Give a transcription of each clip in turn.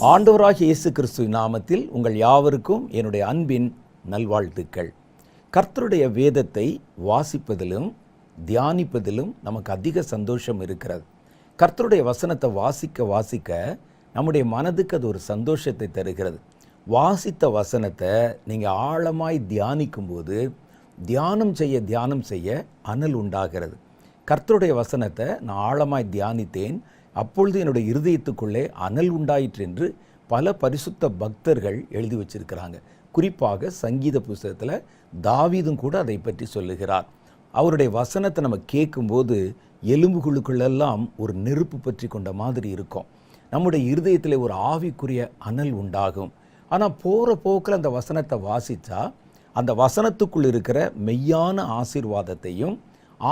ஆண்டவராகிய இயேசு கிறிஸ்துவின் நாமத்தில் உங்கள் யாவருக்கும் என்னுடைய அன்பின் நல்வாழ்த்துக்கள். கர்த்தருடைய வேதத்தை வாசிப்பதிலும் தியானிப்பதிலும் நமக்கு அதிக சந்தோஷம் இருக்கிறது. கர்த்தருடைய வசனத்தை வாசிக்க நம்முடைய மனதுக்கு அது ஒரு சந்தோஷத்தை தருகிறது. வாசித்த வசனத்தை நீங்கள் ஆழமாய் தியானிக்கும் போது தியானம் செய்ய அனல் உண்டாகிறது. கர்த்தருடைய வசனத்தை நான் ஆழமாய் தியானித்தேன், அப்பொழுது என்னுடைய இருதயத்துக்குள்ளே அனல் உண்டாயிற்று என்று பல பரிசுத்த பக்தர்கள் எழுதி வச்சிருக்கிறாங்க. குறிப்பாக சங்கீத புஸ்தகத்தில் தாவீதும் கூட அதை பற்றி சொல்லுகிறார். அவருடைய வசனத்தை நம்ம கேட்கும்போது எலும்புகளுக்குள்ளெல்லாம் ஒரு நெருப்பு பற்றி கொண்ட மாதிரி இருக்கும். நம்முடைய இருதயத்தில் ஒரு ஆவிக்குரிய அனல் உண்டாகும். ஆனால் போகிற போக்கில் அந்த வசனத்தை வாசித்தா அந்த வசனத்துக்குள் இருக்கிற மெய்யான ஆசீர்வாதத்தையும்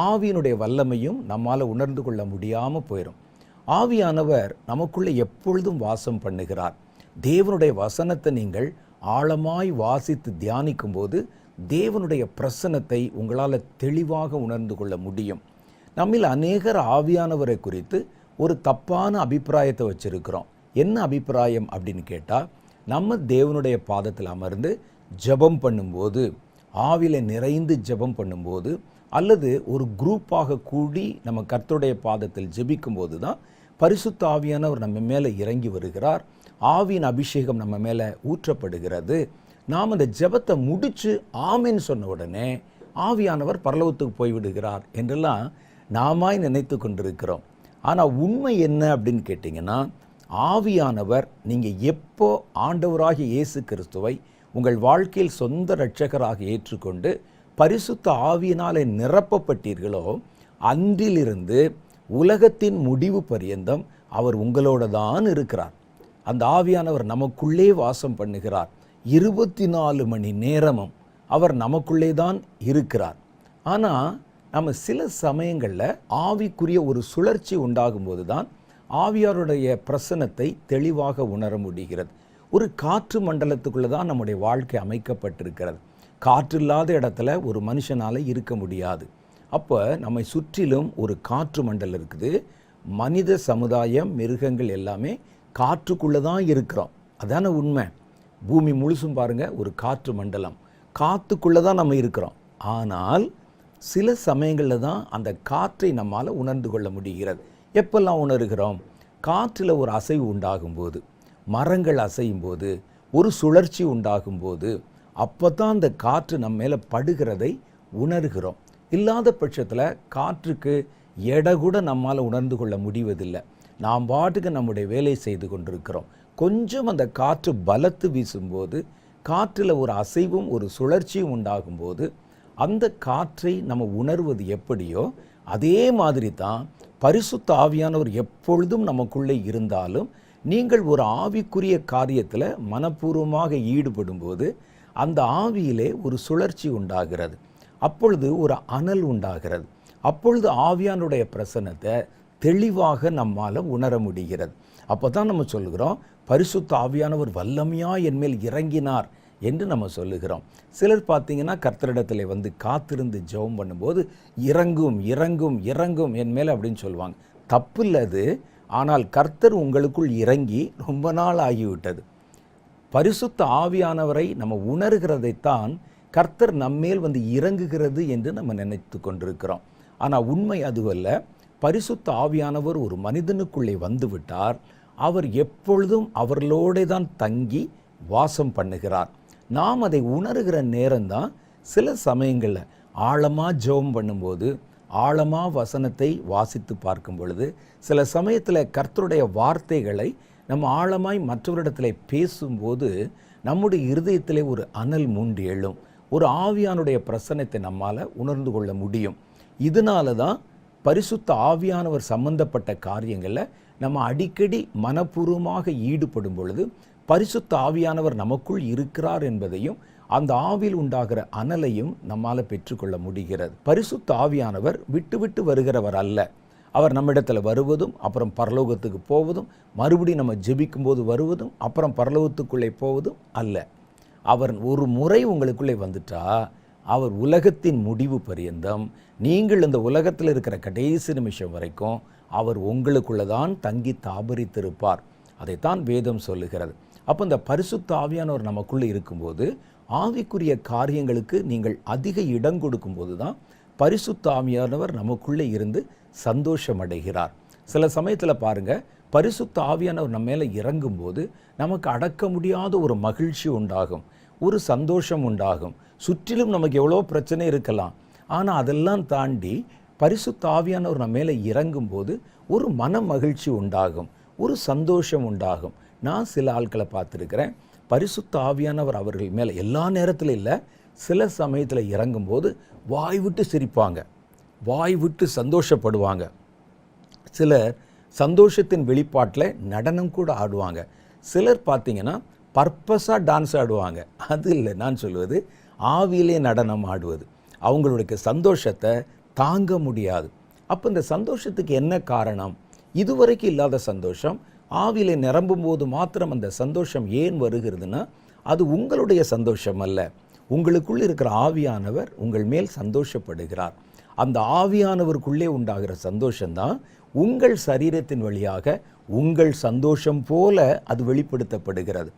ஆவியினுடைய வல்லமையும் நம்மால் உணர்ந்து கொள்ள முடியாமல் போயிடும். ஆவியானவர் நமக்குள்ளே எப்பொழுதும் வாசம் பண்ணுகிறார். தேவனுடைய வசனத்தை நீங்கள் ஆழமாய் வாசித்து தியானிக்கும் போது தேவனுடைய பிரசன்னத்தை உங்களால் தெளிவாக உணர்ந்து கொள்ள முடியும். நம்மில் அநேகர் ஆவியானவரை குறித்து ஒரு தப்பான அபிப்பிராயத்தை வச்சிருக்கிறோம். என்ன அபிப்பிராயம் அப்படின்னு கேட்டால், நம்ம தேவனுடைய பாதத்தில் அமர்ந்து ஜெபம் பண்ணும்போது, ஆவியில நிறைந்து ஜெபம் பண்ணும்போது, அல்லது ஒரு குரூப்பாக கூடி நம்ம கர்த்தருடைய பாதத்தில் ஜெபிக்கும் போது தான் பரிசுத்த ஆவியானவர் நம்ம மேலே இறங்கி வருகிறார். ஆவியின் அபிஷேகம் நம்ம மேலே ஊற்றப்படுகிறது. நாம் அந்த ஜெபத்தை முடித்து ஆமேன்னு சொன்ன உடனே ஆவியானவர் பரலோகத்துக்கு போய்விடுகிறார் என்றெல்லாம் நாமாய் நினைத்து கொண்டிருக்கிறோம். ஆனால் உண்மை என்ன அப்படின்னு கேட்டிங்கன்னா, ஆவியானவர் நீங்கள் எப்போ ஆண்டவராகிய இயேசு கிறிஸ்துவை உங்கள் வாழ்க்கையில் சொந்த இரட்சகராக ஏற்றுக்கொண்டு பரிசுத்த ஆவியினாலே நிரப்பப்பட்டீர்களோ, அன்றிலிருந்து உலகத்தின் முடிவு பரியந்தம் அவர் உங்களோட தான் இருக்கிறார். அந்த ஆவியானவர் நமக்குள்ளே வாசம் பண்ணுகிறார். 24 மணி நேரமும் அவர் நமக்குள்ளே தான் இருக்கிறார். ஆனால் நம்ம சில சமயங்களில் ஆவிக்குரிய ஒரு சுழற்சி உண்டாகும் போது தான் ஆவியாருடைய பிரசன்னத்தை தெளிவாக உணர முடிகிறது. ஒரு காற்று மண்டலத்துக்குள்ளே தான் நம்முடைய வாழ்க்கை அமைக்கப்பட்டிருக்கிறது. காற்று இல்லாத இடத்துல ஒரு மனுஷனால் இருக்க முடியாது. அப்போ நம்மை சுற்றிலும் ஒரு காற்று மண்டலம் இருக்குது. மனித சமுதாயம், மிருகங்கள் எல்லாமே காற்றுக்குள்ளே தான் இருக்கிறோம். அதான உண்மை. பூமி முழுசும் பாருங்கள், ஒரு காற்று மண்டலம். காற்றுக்குள்ளே தான் நம்ம இருக்கிறோம். ஆனால் சில சமயங்களில் தான் அந்த காற்றை நம்மால் உணர்ந்து கொள்ள முடிகிறது. எப்பெல்லாம் உணர்கிறோம்? காற்றில் ஒரு அசைவு உண்டாகும்போது, மரங்கள் அசையும் போது, ஒரு சுழற்சி உண்டாகும்போது, அப்போ தான் அந்த காற்று நம்ம மேலே படுகிறதை உணர்கிறோம். இல்லாத பட்சத்தில் காற்றுக்கு எடை கூட நம்மால் உணர்ந்து கொள்ள முடிவதில்லை. நாம் பாட்டுக்கு நம்முடைய வேலை செய்து கொண்டிருக்கிறோம். கொஞ்சம் அந்த காற்று பலத்து வீசும்போது, காற்றில் ஒரு அசைவும் ஒரு சுழற்சியும் உண்டாகும்போது, அந்த காற்றை நம்ம உணர்வது எப்படியோ அதே மாதிரி தான் பரிசுத்த ஆவியானவர் எப்பொழுதும் நமக்குள்ளே இருந்தாலும், நீங்கள் ஒரு ஆவிக்குரிய காரியத்தில் மனப்பூர்வமாக ஈடுபடும்போது அந்த ஆவியிலே ஒரு சுழற்சி உண்டாகிறது. அப்பொழுது ஒரு அனல் உண்டாகிறது. அப்பொழுது ஆவியானுடைய பிரசன்னத்தை தெளிவாக நம்மால் உணர முடிகிறது. அப்போ தான் நம்ம சொல்லுகிறோம், பரிசுத்த ஆவியானவர் வல்லமையாக என்மேல் இறங்கினார் என்று நம்ம சொல்லுகிறோம். சிலர் பார்த்தீங்கன்னா கர்த்தரிடத்தில் வந்து காத்திருந்து ஜெபம் பண்ணும்போது இறங்கும் இறங்கும் இறங்கும் என் மேலே அப்படின்னு சொல்லுவாங்க. தப்பு இல்லை அது. ஆனால் கர்த்தர் உங்களுக்குள் இறங்கி ரொம்ப நாள் ஆகிவிட்டது. பரிசுத்த ஆவியானவரை நம்ம உணர்கிறதைத்தான் கர்த்தர் நம்மேல் வந்து இறங்குகிறது என்று நம்ம நினைத்து கொண்டிருக்கிறோம். ஆனால் உண்மை அதுவல்ல. பரிசுத்த ஆவியானவர் ஒரு மனிதனுக்குள்ளே வந்து விட்டார். அவர் எப்பொழுதும் அவர்களோடு தான் தங்கி வாசம் பண்ணுகிறார். நாம் அதை உணர்கிற நேரம்தான் சில சமயங்களில் ஆழமாக ஜெபம் பண்ணும்போது, ஆழமாக வசனத்தை வாசித்து பார்க்கும் பொழுது, சில சமயத்தில் கர்த்தருடைய வார்த்தைகளை நம்ம ஆழமாய் மற்றவரிடத்தில் பேசும்போது நம்முடைய இருதயத்திலே ஒரு அனல் மூண்டு எழும். ஒரு ஆவியானுடைய பிரசன்னத்தை நம்மால் உணர்ந்து கொள்ள முடியும். இதனால தான் பரிசுத்த ஆவியானவர் சம்பந்தப்பட்ட காரியங்களில் நம்ம அடிக்கடி மனப்பூர்வமாக ஈடுபடும் பொழுது பரிசுத்த ஆவியானவர் நமக்குள் இருக்கிறார் என்பதையும் அந்த ஆவியில் உண்டாகிற அனலையும் நம்மால் பெற்றுக்கொள்ள முடிகிறது. பரிசுத்த ஆவியானவர் விட்டு விட்டு வருகிறவர் அல்ல. அவர் நம்மிடத்தில் வருவதும், அப்புறம் பரலோகத்துக்கு போவதும், மறுபடியும் நம்ம ஜெபிக்கும் போது வருவதும், அப்புறம் பரலோகத்துக்குள்ளே போவதும் அல்ல. அவர் ஒரு முறை உங்களுக்குள்ளே வந்துட்டா அவர் உலகத்தின் முடிவு பரியந்தம், நீங்கள் இந்த உலகத்தில் இருக்கிற கடைசி நிமிஷம் வரைக்கும் அவர் உங்களுக்குள்ளே தான் தங்கி தாபரித்திருப்பார். அதைத்தான் வேதம் சொல்லுகிறது. அப்போ இந்த பரிசுத்த ஆவியானவர் நமக்குள்ளே இருக்கும்போது ஆவிக்குரிய காரியங்களுக்கு நீங்கள் அதிக இடம் கொடுக்கும்போது தான் பரிசுத்த ஆவியானவர் நமக்குள்ளே இருந்து சந்தோஷம் அடைகிறார். சில சமயத்தில் பாருங்கள், பரிசுத்த ஆவியானவர் நம்ம மேலே இறங்கும்போது நமக்கு அடக்க முடியாத ஒரு மகிழ்ச்சி உண்டாகும், ஒரு சந்தோஷம் உண்டாகும். சுற்றிலும் நமக்கு எவ்வளோ பிரச்சனை இருக்கலாம், ஆனால் அதெல்லாம் தாண்டி பரிசுத்த ஆவியானவர் நம்ம மேலே இறங்கும்போது ஒரு மன மகிழ்ச்சி உண்டாகும், ஒரு சந்தோஷம் உண்டாகும். நான் சில ஆட்களை பார்த்துருக்கிறேன், பரிசுத்த ஆவியானவர் அவர்கள் மேலே எல்லா நேரத்தில் இல்லை, சில சமயத்தில் இறங்கும்போது வாய் விட்டு சிரிப்பாங்க, வாய் விட்டு சந்தோஷப்படுவாங்க. சிலர் சந்தோஷத்தின் வெளிப்பாட்டில் நடனம் கூட ஆடுவாங்க. சிலர் பார்த்தீங்கன்னா பர்பஸாக டான்ஸ் ஆடுவாங்க. அது இல்லை, நான் சொல்வது ஆவியிலே நடனம் ஆடுவது. அவங்களுடைய சந்தோஷத்தை தாங்க முடியாது. அப்போ இந்த சந்தோஷத்துக்கு என்ன காரணம்? இதுவரைக்கும் இல்லாத சந்தோஷம் ஆவியிலே நிரம்பும் போது மாத்திரம் அந்த சந்தோஷம் ஏன் வருகிறதுனா, அது உங்களுடைய சந்தோஷம் அல்ல, உங்களுக்குள் இருக்கிற ஆவியானவர் உங்கள் மேல் சந்தோஷப்படுகிறார். அந்த ஆவியானவருக்குள்ளே உண்டாகிற சந்தோஷம்தான் உங்கள் சரீரத்தின் வழியாக உங்கள் சந்தோஷம் போல அது வெளிப்படுத்தப்படுகிறது.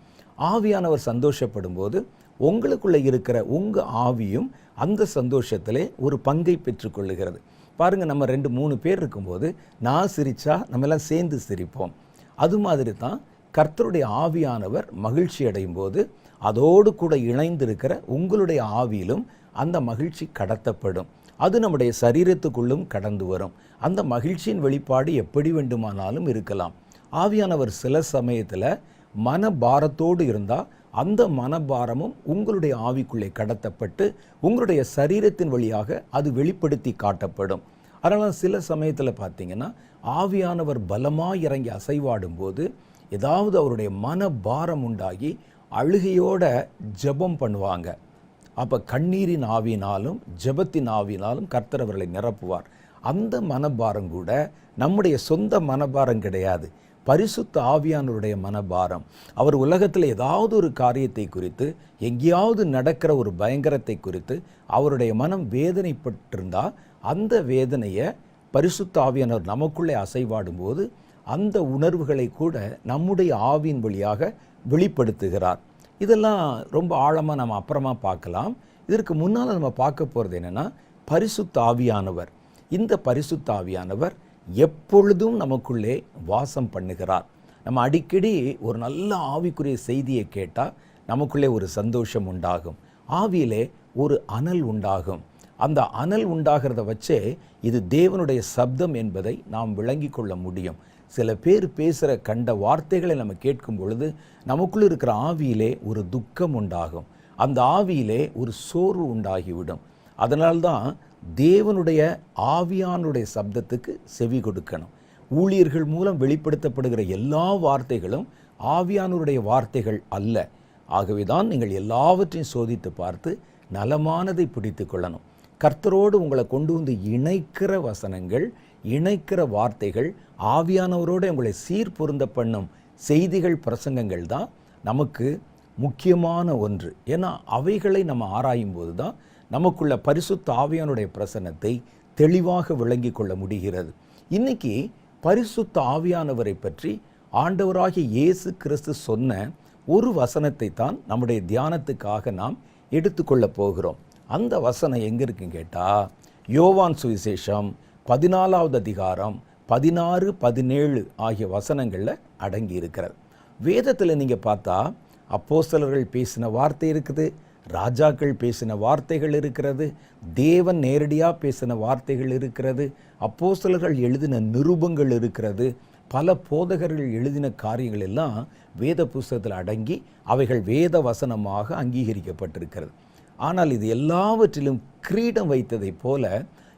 ஆவியானவர் சந்தோஷப்படும் போது உங்களுக்குள்ளே இருக்கிற உங்கள் ஆவியும் அந்த சந்தோஷத்திலே ஒரு பங்கை பெற்றுக்கொள்ளுகிறது. பாருங்கள், நம்ம 2-3 பேர் இருக்கும்போது நான் சிரித்தா நம்ம எல்லாம் சேர்ந்து சிரிப்போம். அது மாதிரி தான் கர்த்தருடைய ஆவியானவர் மகிழ்ச்சி அடையும் போது அதோடு கூட இணைந்திருக்கிற உங்களுடைய ஆவியிலும் அந்த மகிழ்ச்சி கடத்தப்படும். அது நம்முடைய சரீரத்துக்குள்ளும் கடந்து வரும். அந்த மகிழ்ச்சியின் வெளிப்பாடு எப்படி வேண்டுமானாலும் இருக்கலாம். ஆவியானவர் சில சமயத்தில் மனபாரத்தோடு இருந்தால் அந்த மனபாரமும் உங்களுடைய ஆவிக்குள்ளே கடத்தப்பட்டு உங்களுடைய சரீரத்தின் வழியாக அது வெளிப்படுத்தி காட்டப்படும். அதனால் சில சமயத்தில் பார்த்தீங்கன்னா ஆவியானவர் பலமாக இறங்கி அசைவாடும் போது ஏதாவது அவருடைய மனபாரம் உண்டாகி அழுகையோட ஜெபம் பண்ணுவாங்க. அப்போ கண்ணீரின் ஆவியினாலும் ஜெபத்தின் ஆவியினாலும் கர்த்தர் அவர்களை நிரப்புவார். அந்த மனபாரம் கூட நம்முடைய சொந்த மனபாரம் கிடையாது, பரிசுத்த ஆவியானவருடைய மனபாரம். அவர் உலகத்தில் ஏதாவது ஒரு காரியத்தை குறித்து, எங்கேயாவது நடக்கிற ஒரு பயங்கரத்தை குறித்து அவருடைய மனம் வேதனைப்பட்டிருந்தால் அந்த வேதனையை பரிசுத்த ஆவியானவர் நமக்குள்ளே அசைவாடும் போது அந்த உணர்வுகளை கூட நம்முடைய ஆவியின் வழியாக வெளிப்படுத்துகிறார். இதெல்லாம் ரொம்ப ஆழமாக நம்ம அப்புறமா பார்க்கலாம். இதற்கு முன்னால் நம்ம பார்க்க போகிறது என்னென்னா, பரிசுத்த ஆவியானவர். இந்த பரிசுத்த ஆவியானவர் எப்பொழுதும் நமக்குள்ளே வாசம் பண்ணுகிறார். நம்ம அடிக்கடி ஒரு நல்ல ஆவிக்குரிய செய்தியை கேட்டால் நமக்குள்ளே ஒரு சந்தோஷம் உண்டாகும், ஆவியிலே ஒரு அனல் உண்டாகும். அந்த அனல் உண்டாகிறத வச்சே இது தேவனுடைய சப்தம் என்பதை நாம் விளங்கி கொள்ள முடியும். சில பேர் பேசுகிற கண்ட வார்த்தைகளை நம்ம கேட்கும் பொழுது நமக்குள்ள இருக்கிற ஆவியிலே ஒரு துக்கம் உண்டாகும், அந்த ஆவியிலே ஒரு சோர்வு உண்டாகிவிடும். அதனால்தான் தேவனுடைய ஆவியானுடைய சப்தத்துக்கு செவி கொடுக்கணும். ஊழியர்கள் மூலம் வெளிப்படுத்தப்படுகிற எல்லா வார்த்தைகளும் ஆவியானுடைய வார்த்தைகள் அல்ல. ஆகவே தான் நீங்கள் எல்லாவற்றையும் சோதித்து பார்த்து நலமானதை பிடித்து கொள்ளணும். கர்த்தரோடு உங்களை கொண்டு வந்து இணைக்கிற வசனங்கள், இணைக்கிற வார்த்தைகள், ஆவியானவரோடு உங்களை சீர்பொருந்த பண்ணும் செய்திகள், பிரசங்கங்கள் தான் நமக்கு முக்கியமான ஒன்று. ஏன்னா அவைகளை நம்ம ஆராயும் போது தான் நமக்குள்ள பரிசுத்த ஆவியானுடைய பிரசன்னத்தை தெளிவாக விளங்கி கொள்ள முடிகிறது. இன்னைக்கு பரிசுத்த ஆவியானவரை பற்றி ஆண்டவராகிய இயேசு கிறிஸ்து சொன்ன ஒரு வசனத்தை தான் நம்முடைய தியானத்துக்காக நாம் எடுத்துக்கொள்ள போகிறோம். அந்த வசனம் எங்கே இருக்குன்னு கேட்டால், யோவான் சுவிசேஷம் 14வது அதிகாரம் 16, 17 ஆகிய வசனங்களில் அடங்கி இருக்கிறது. வேதத்தில் நீங்கள் பார்த்தா அப்போஸ்தலர்கள் பேசின வார்த்தை இருக்குது, ராஜாக்கள் பேசின வார்த்தைகள் இருக்கிறது, தேவன் நேரடியாக பேசின வார்த்தைகள் இருக்கிறது, அப்போஸ்தலர்கள் எழுதின நிருபங்கள் இருக்கிறது, பல போதகர்கள் எழுதின காரியங்கள் எல்லாம் வேத புஸ்தகத்தில் அடங்கி அவைகள் வேத வசனமாக அங்கீகரிக்கப்பட்டிருக்கிறது. ஆனால் இது எல்லாவற்றிலும் கிரீடம் வைத்ததை போல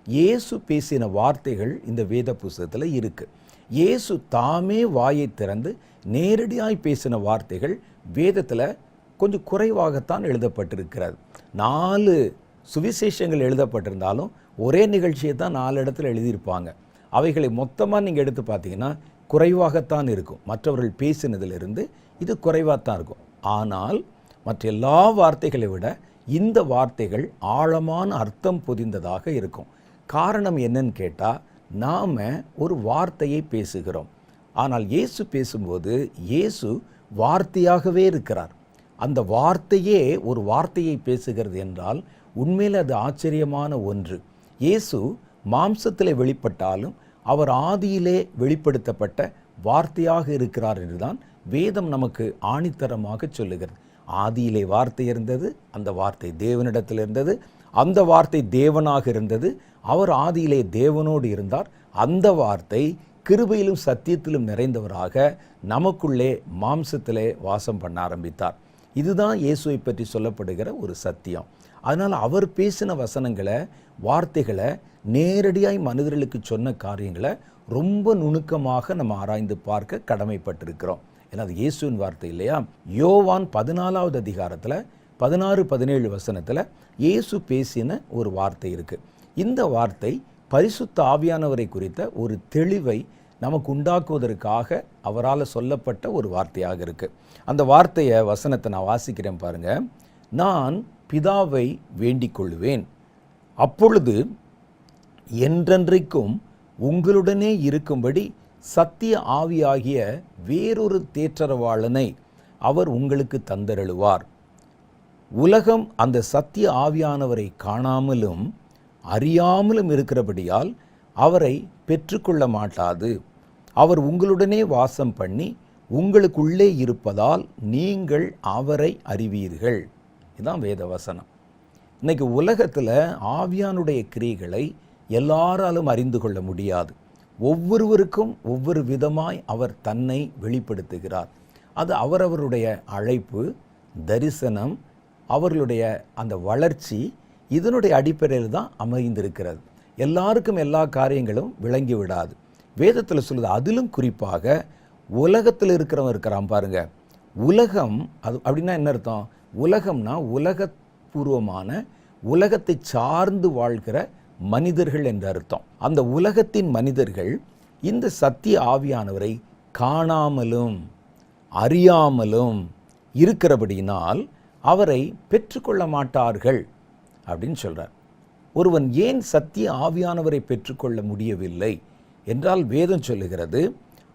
இயேசு பேசின வார்த்தைகள் இந்த வேத புஸ்தகத்தில் இருக்கு. இயேசு தாமே வாயை திறந்து நேரடியாய் பேசின வார்த்தைகள் வேதத்தில் கொஞ்சம் குறைவாகத்தான் எழுதப்பட்டிருக்கிறது. 4 சுவிசேஷங்கள் எழுதப்பட்டிருந்தாலும் ஒரே நிகழ்ச்சியை தான் 4 இடத்துல எழுதியிருப்பாங்க. அவைகளை மொத்தமாக நீங்கள் எடுத்து பார்த்தீங்கன்னா குறைவாகத்தான் இருக்கும். மற்றவர்கள் பேசினதிலிருந்து இது குறைவாகத்தான் இருக்கும். ஆனால் மற்ற எல்லா வார்த்தைகளை விட இந்த வார்த்தைகள் ஆழமான அர்த்தம் பொதிந்ததாக இருக்கும். காரணம் என்னன்னு கேட்டால், நாம் ஒரு வார்த்தையை பேசுகிறோம். ஆனால் இயேசு பேசும்போது இயேசு வார்த்தையாகவே இருக்கிறார். அந்த வார்த்தையே ஒரு வார்த்தையை பேசுகிறது என்றால் உண்மையில் அது ஆச்சரியமான ஒன்று. இயேசு மாம்சத்திலே வெளிப்பட்டாலும் அவர் ஆதியிலே வெளிப்படுத்தப்பட்ட வார்த்தையாக இருக்கிறார் என்றுதான் வேதம் நமக்கு ஆணித்தரமாக சொல்லுகிறது. ஆதியிலே வார்த்தை இருந்தது, அந்த வார்த்தை தேவனிடத்தில் இருந்தது, அந்த வார்த்தை தேவனாக இருந்தது, அவர் ஆதியிலே தேவனோடு இருந்தார். அந்த வார்த்தை கிருபையிலும் சத்தியத்திலும் நிறைந்தவராக நமக்குள்ளே மாம்சத்திலே வாசம் பண்ண ஆரம்பித்தார். இதுதான் இயேசுவை பற்றி சொல்லப்படுகிற ஒரு சத்தியம். அதனால் அவர் பேசின வசனங்களை, வார்த்தைகளை, நேரடியாய் மனிதர்களுக்கு சொன்ன காரியங்களை ரொம்ப நுணுக்கமாக நம்ம ஆராய்ந்து பார்க்க கடமைப்பட்டிருக்கிறோம். ஏன்னா அது இயேசுவின் வார்த்தை இல்லையா? யோவான் 14வது அதிகாரத்தில் 16-17 வசனத்தில் இயேசு பேசின ஒரு வார்த்தை இருக்குது. இந்த வார்த்தை பரிசுத்த ஆவியானவரை குறித்த ஒரு தெளிவை நமக்கு உண்டாக்குவதற்காக அவரால் சொல்லப்பட்ட ஒரு வார்த்தையாக இருக்குது. அந்த வார்த்தையை, வசனத்தை நான் வாசிக்கிறேன் பாருங்க. நான் பிதாவை வேண்டிக் கொள்வேன், அப்பொழுது என்றென்றைக்கும் உங்களுடனே இருக்கும்படி சத்திய ஆவியாகிய வேறொரு தேற்றரவாளனை அவர் உங்களுக்கு தந்தருளுவார். உலகம் அந்த சத்திய ஆவியானவரை காணாமலும் அறியாமலும் இருக்கிறபடியால் அவரை பெற்றுக்கொள்ள மாட்டாது. அவர் உங்களுடனே வாசம் பண்ணி உங்களுக்குள்ளே இருப்பதால் நீங்கள் அவரை அறிவீர்கள். இதுதான் வேத வசனம். இன்னைக்கு உலகத்தில் ஆவியானுடைய கிரியைகளை எல்லாராலும் அறிந்து கொள்ள முடியாது. ஒவ்வொருவருக்கும் ஒவ்வொரு விதமாய் அவர் தன்னை வெளிப்படுத்துகிறார். அது அவரவருடைய அழைப்பு, தரிசனம், அவர்களுடைய அந்த வளர்ச்சி, இதனுடைய அடிப்படையில் தான் அமைந்திருக்கிறது. எல்லாருக்கும் எல்லா காரியங்களும் விளங்கி விடாது. வேதத்தில் சொல்லுது, அதிலும் குறிப்பாக உலகத்தில் இருக்கிறவன் இருக்கிறான் பாருங்க. உலகம் அது அப்படின்னா என்ன அர்த்தம்? உலகம்னா உலகபூர்வமான, உலகத்தை சார்ந்து வாழ்கிற மனிதர்கள் என்ற அர்த்தம். அந்த உலகத்தின் மனிதர்கள் இந்த சத்திய ஆவியானவரை காணாமலும் அறியாமலும் இருக்கிறபடியினால் அவரை பெற்றுக்கொள்ள மாட்டார்கள் அப்படின்னு சொல்றார். ஒருவன் ஏன் சத்திய ஆவியானவரை பெற்றுக்கொள்ள முடியவில்லை என்றால் வேதம் சொல்லுகிறது,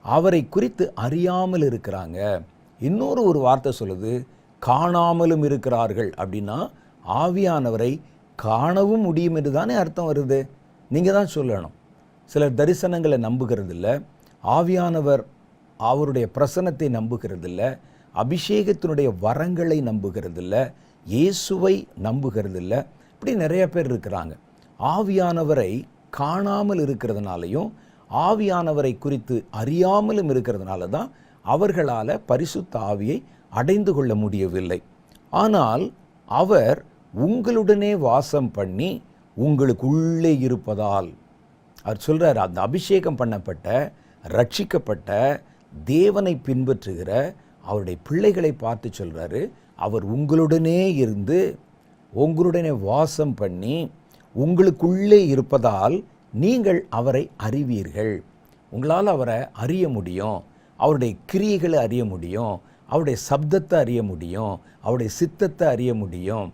அவரை குறித்து அறியாமல் இருக்கிறாங்க. இன்னொரு ஒரு வார்த்தை சொல்லுது, காணாமலும் இருக்கிறார்கள். அப்படின்னா ஆவியானவரை காணவும் முடியும் என்று தானே அர்த்தம் வருது. நீங்கள் தான் சொல்லணும். சிலர் தரிசனங்களை நம்புகிறது இல்லை, ஆவியானவர் அவருடைய பிரசன்னத்தை நம்புகிறது இல்லை, அபிஷேகத்தினுடைய வரங்களை நம்புகிறது இல்லை, இயேசுவை நம்புகிறது இல்லை. இப்படி நிறைய பேர் இருக்கிறாங்க. ஆவியானவரை காணாமல் இருக்கிறதுனாலையும் ஆவியானவரை குறித்து அறியாமலும் இருக்கிறதுனால தான் அவர்களால் பரிசுத்த ஆவியை அடைந்து கொள்ள முடியவில்லை. ஆனால் அவர் உங்களுடனே வாசம் பண்ணி உங்களுக்குள்ளே இருப்பதால், அவர் சொல்கிறார், அந்த அபிஷேகம் பண்ணப்பட்ட, ரட்சிக்கப்பட்ட, தேவனை பின்பற்றுகிற அவருடைய பிள்ளைகளை பார்த்து சொல்கிறாரு, அவர் உங்களுடனே இருந்து உங்களுடனே வாசம் பண்ணி உங்களுக்குள்ளே இருப்பதால் நீங்கள் அவரை அறிவீர்கள். உங்களால் அவரை அறிய முடியும், அவருடைய கிரியைகளை அறிய முடியும், அவருடைய சப்தத்தை அறிய முடியும், அவருடைய சித்தத்தை அறிய முடியும்.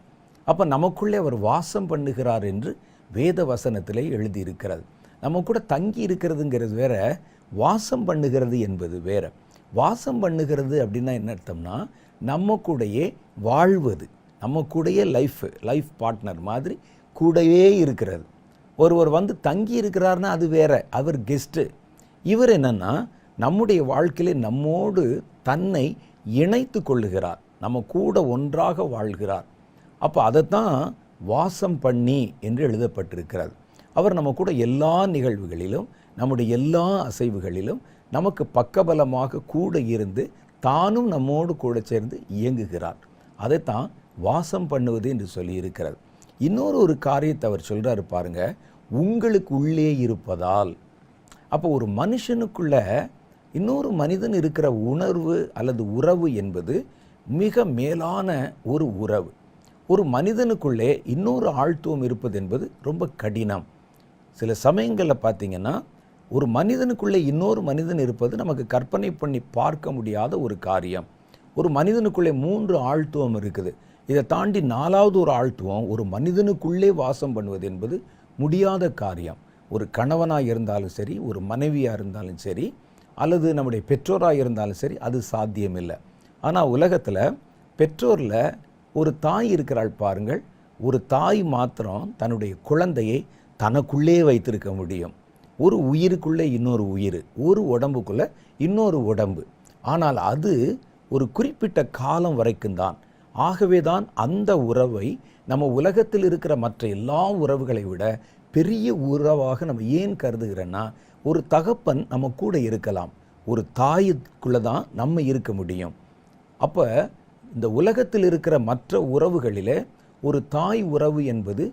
அப்போ நமக்குள்ளே அவர் வாசம் பண்ணுகிறார் என்று வேத வசனத்திலே எழுதியிருக்கிறது. நம்ம கூட தங்கி இருக்கிறதுங்கிறது வேற, வாசம் பண்ணுகிறது என்பது வேற. வாசம் பண்ணுகிறது அப்படின்னா என்ன அர்த்தம்னா, நம்ம கூடயே வாழ்வது, நம்ம கூடயே லைஃப் பார்ட்னர் மாதிரி கூடவே இருக்கிறது. ஒருவர் வந்து தங்கி இருக்கிறார்னா அது வேற, அவர் கெஸ்ட்டு. இவர் என்னன்னா நம்முடைய வாழ்க்கையிலே நம்மோடு தன்னை இணைத்து கொள்ளுகிறார், நம்ம கூட ஒன்றாக வாழ்கிறார். அப்போ அதைத்தான் வாசம் பண்ணி என்று எழுதப்பட்டிருக்கிறது. அவர் நம்ம கூட எல்லா நிகழ்வுகளிலும், நம்முடைய எல்லா அசைவுகளிலும் நமக்கு பக்கபலமாக கூட இருந்து தானும் நம்மோடு கூட சேர்ந்து இயங்குகிறார். அதைத்தான் வாசம் பண்ணுவது என்று சொல்லியிருக்கிறது. இன்னொரு காரியத்தை அவர் சொல்கிறாரு பாருங்க, உங்களுக்கு உள்ளே இருப்பதால். அப்போ ஒரு மனுஷனுக்குள்ள இன்னொரு மனிதன் இருக்கிற உணர்வு அல்லது உறவு என்பது மிக மேலான ஒரு உறவு. ஒரு மனிதனுக்குள்ளே இன்னொரு ஆழ்த்துவம் இருப்பது என்பது ரொம்ப கடினம். சில சமயங்களில் பார்த்திங்கன்னா ஒரு மனிதனுக்குள்ளே இன்னொரு மனிதன் இருப்பது நமக்கு கற்பனை பண்ணி பார்க்க முடியாத ஒரு காரியம். ஒரு மனிதனுக்குள்ளே 3 ஆழ்த்துவம் இருக்குது. இதை தாண்டி 4வது ஒரு ஆழ்த்துவம் ஒரு மனிதனுக்குள்ளே வாசம் பண்ணுவது என்பது முடியாத காரியம். ஒரு கணவனாக இருந்தாலும் சரி, ஒரு மனைவியாக இருந்தாலும் சரி, அல்லது நம்முடைய பெற்றோராக இருந்தாலும் சரி, அது சாத்தியமில்லை. ஆனால் உலகத்தில் பெற்றோரில் ஒரு தாய் இருக்கிறாள் பாருங்கள். ஒரு தாய் மாத்திரம் தன்னுடைய குழந்தையை தனக்குள்ளே வைத்திருக்க முடியும். ஒரு உயிருக்குள்ளே இன்னொரு உயிர், ஒரு உடம்புக்குள்ளே இன்னொரு உடம்பு. ஆனால் அது ஒரு குறிப்பிட்ட காலம் வரைக்கும் தான். ஆகவே தான் அந்த உறவை நம்ம உலகத்தில் இருக்கிற மற்ற எல்லா உறவுகளை விட பெரிய உறவாக நம்ம ஏன் கருதுகிறோன்னா, ஒரு தகப்பன் நம்ம கூட இருக்கலாம், ஒரு தாய்க்குள்ளே தான் நம்ம இருக்க முடியும். அப்போ இந்த உலகத்தில் இருக்கிற மற்ற உறவுகளில் ஒரு தாய் உறவு என்பது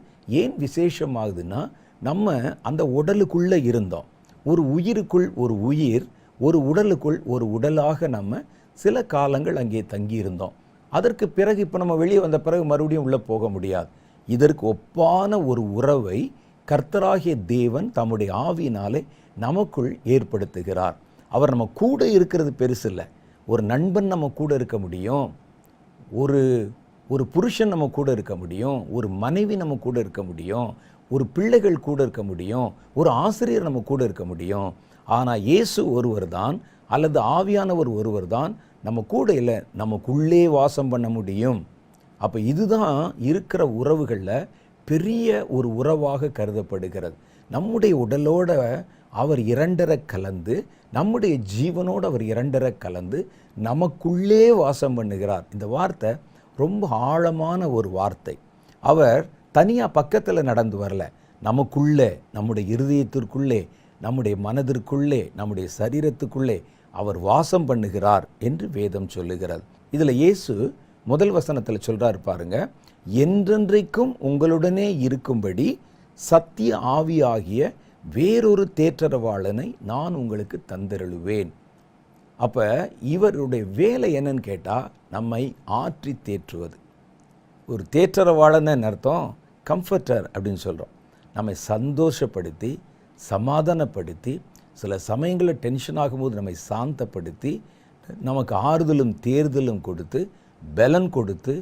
ஏன் விசேஷமாகுதுன்னா, நம்ம அந்த உடலுக்குள்ளே இருந்தோம். ஒரு உயிருக்குள் ஒரு உயிர், ஒரு உடலுக்குள் ஒரு உடலாக நம்ம சில காலங்கள் அங்கே தங்கியிருந்தோம். அதற்கு பிறகு இப்போ நம்ம வெளியே வந்த பிறகு மறுபடியும் உள்ளே போக முடியாது. இதற்கு ஒப்பான ஒரு உறவை கர்த்தராகிய தேவன் தம்முடைய ஆவியினாலே நமக்குள் ஏற்படுத்துகிறார். அவர் நம்ம கூட இருக்கிறது பெருசு இல்லை. ஒரு நண்பன் நம்ம கூட இருக்க முடியும், ஒரு புருஷன் நம்ம கூட இருக்க முடியும், ஒரு மனைவி நம்ம கூட இருக்க முடியும், ஒரு பிள்ளைகள் கூட இருக்க முடியும், ஒரு ஆசிரியர் நம்ம கூட இருக்க முடியும். ஆனால் இயேசு ஒருவர் தான், அல்லது ஆவியானவர் ஒருவர் தான் நம்ம கூட இல்லை, நமக்குள்ளே வாசம் பண்ண முடியும். அப்போ இதுதான் இருக்கிற உறவுகளில் பெரிய ஒரு உறவாக கருதப்படுகிறது. நம்முடைய உடலோட அவர் இரண்டரை கலந்து, நம்முடைய ஜீவனோடு அவர் இரண்டரை கலந்து நமக்குள்ளே வாசம் பண்ணுகிறார். இந்த வார்த்தை ரொம்ப ஆழமான ஒரு வார்த்தை. அவர் தனியாக பக்கத்தில் நடந்து வரல, நமக்குள்ளே, நம்முடைய இருதயத்திற்குள்ளே, நம்முடைய மனதிற்குள்ளே, நம்முடைய சரீரத்துக்குள்ளே அவர் வாசம் பண்ணுகிறார் என்று வேதம் சொல்லுகிறது. இதில் இயேசு முதல் வசனத்தில் சொல்கிறார் பாருங்க, என்றென்றைக்கும் உங்களுடனே இருக்கும்படி சத்திய ஆவியாகிய வேறொரு தேற்றரவாளனை நான் உங்களுக்கு தந்தருளுவேன். அப்போ இவருடைய வேலை என்னன்னு கேட்டால், நம்மை ஆற்றி தேற்றுவது. ஒரு தேற்றரவாளன் அர்த்தம் கம்ஃபர்டர் அப்படின்னு சொல்கிறோம். நம்மை சந்தோஷப்படுத்தி, சமாதானப்படுத்தி, சில சமயங்களில் டென்ஷன் ஆகும்போது நம்மை சாந்தப்படுத்தி, நமக்கு ஆறுதலும் தேர்தலும் கொடுத்து, பலன் கொடுத்து,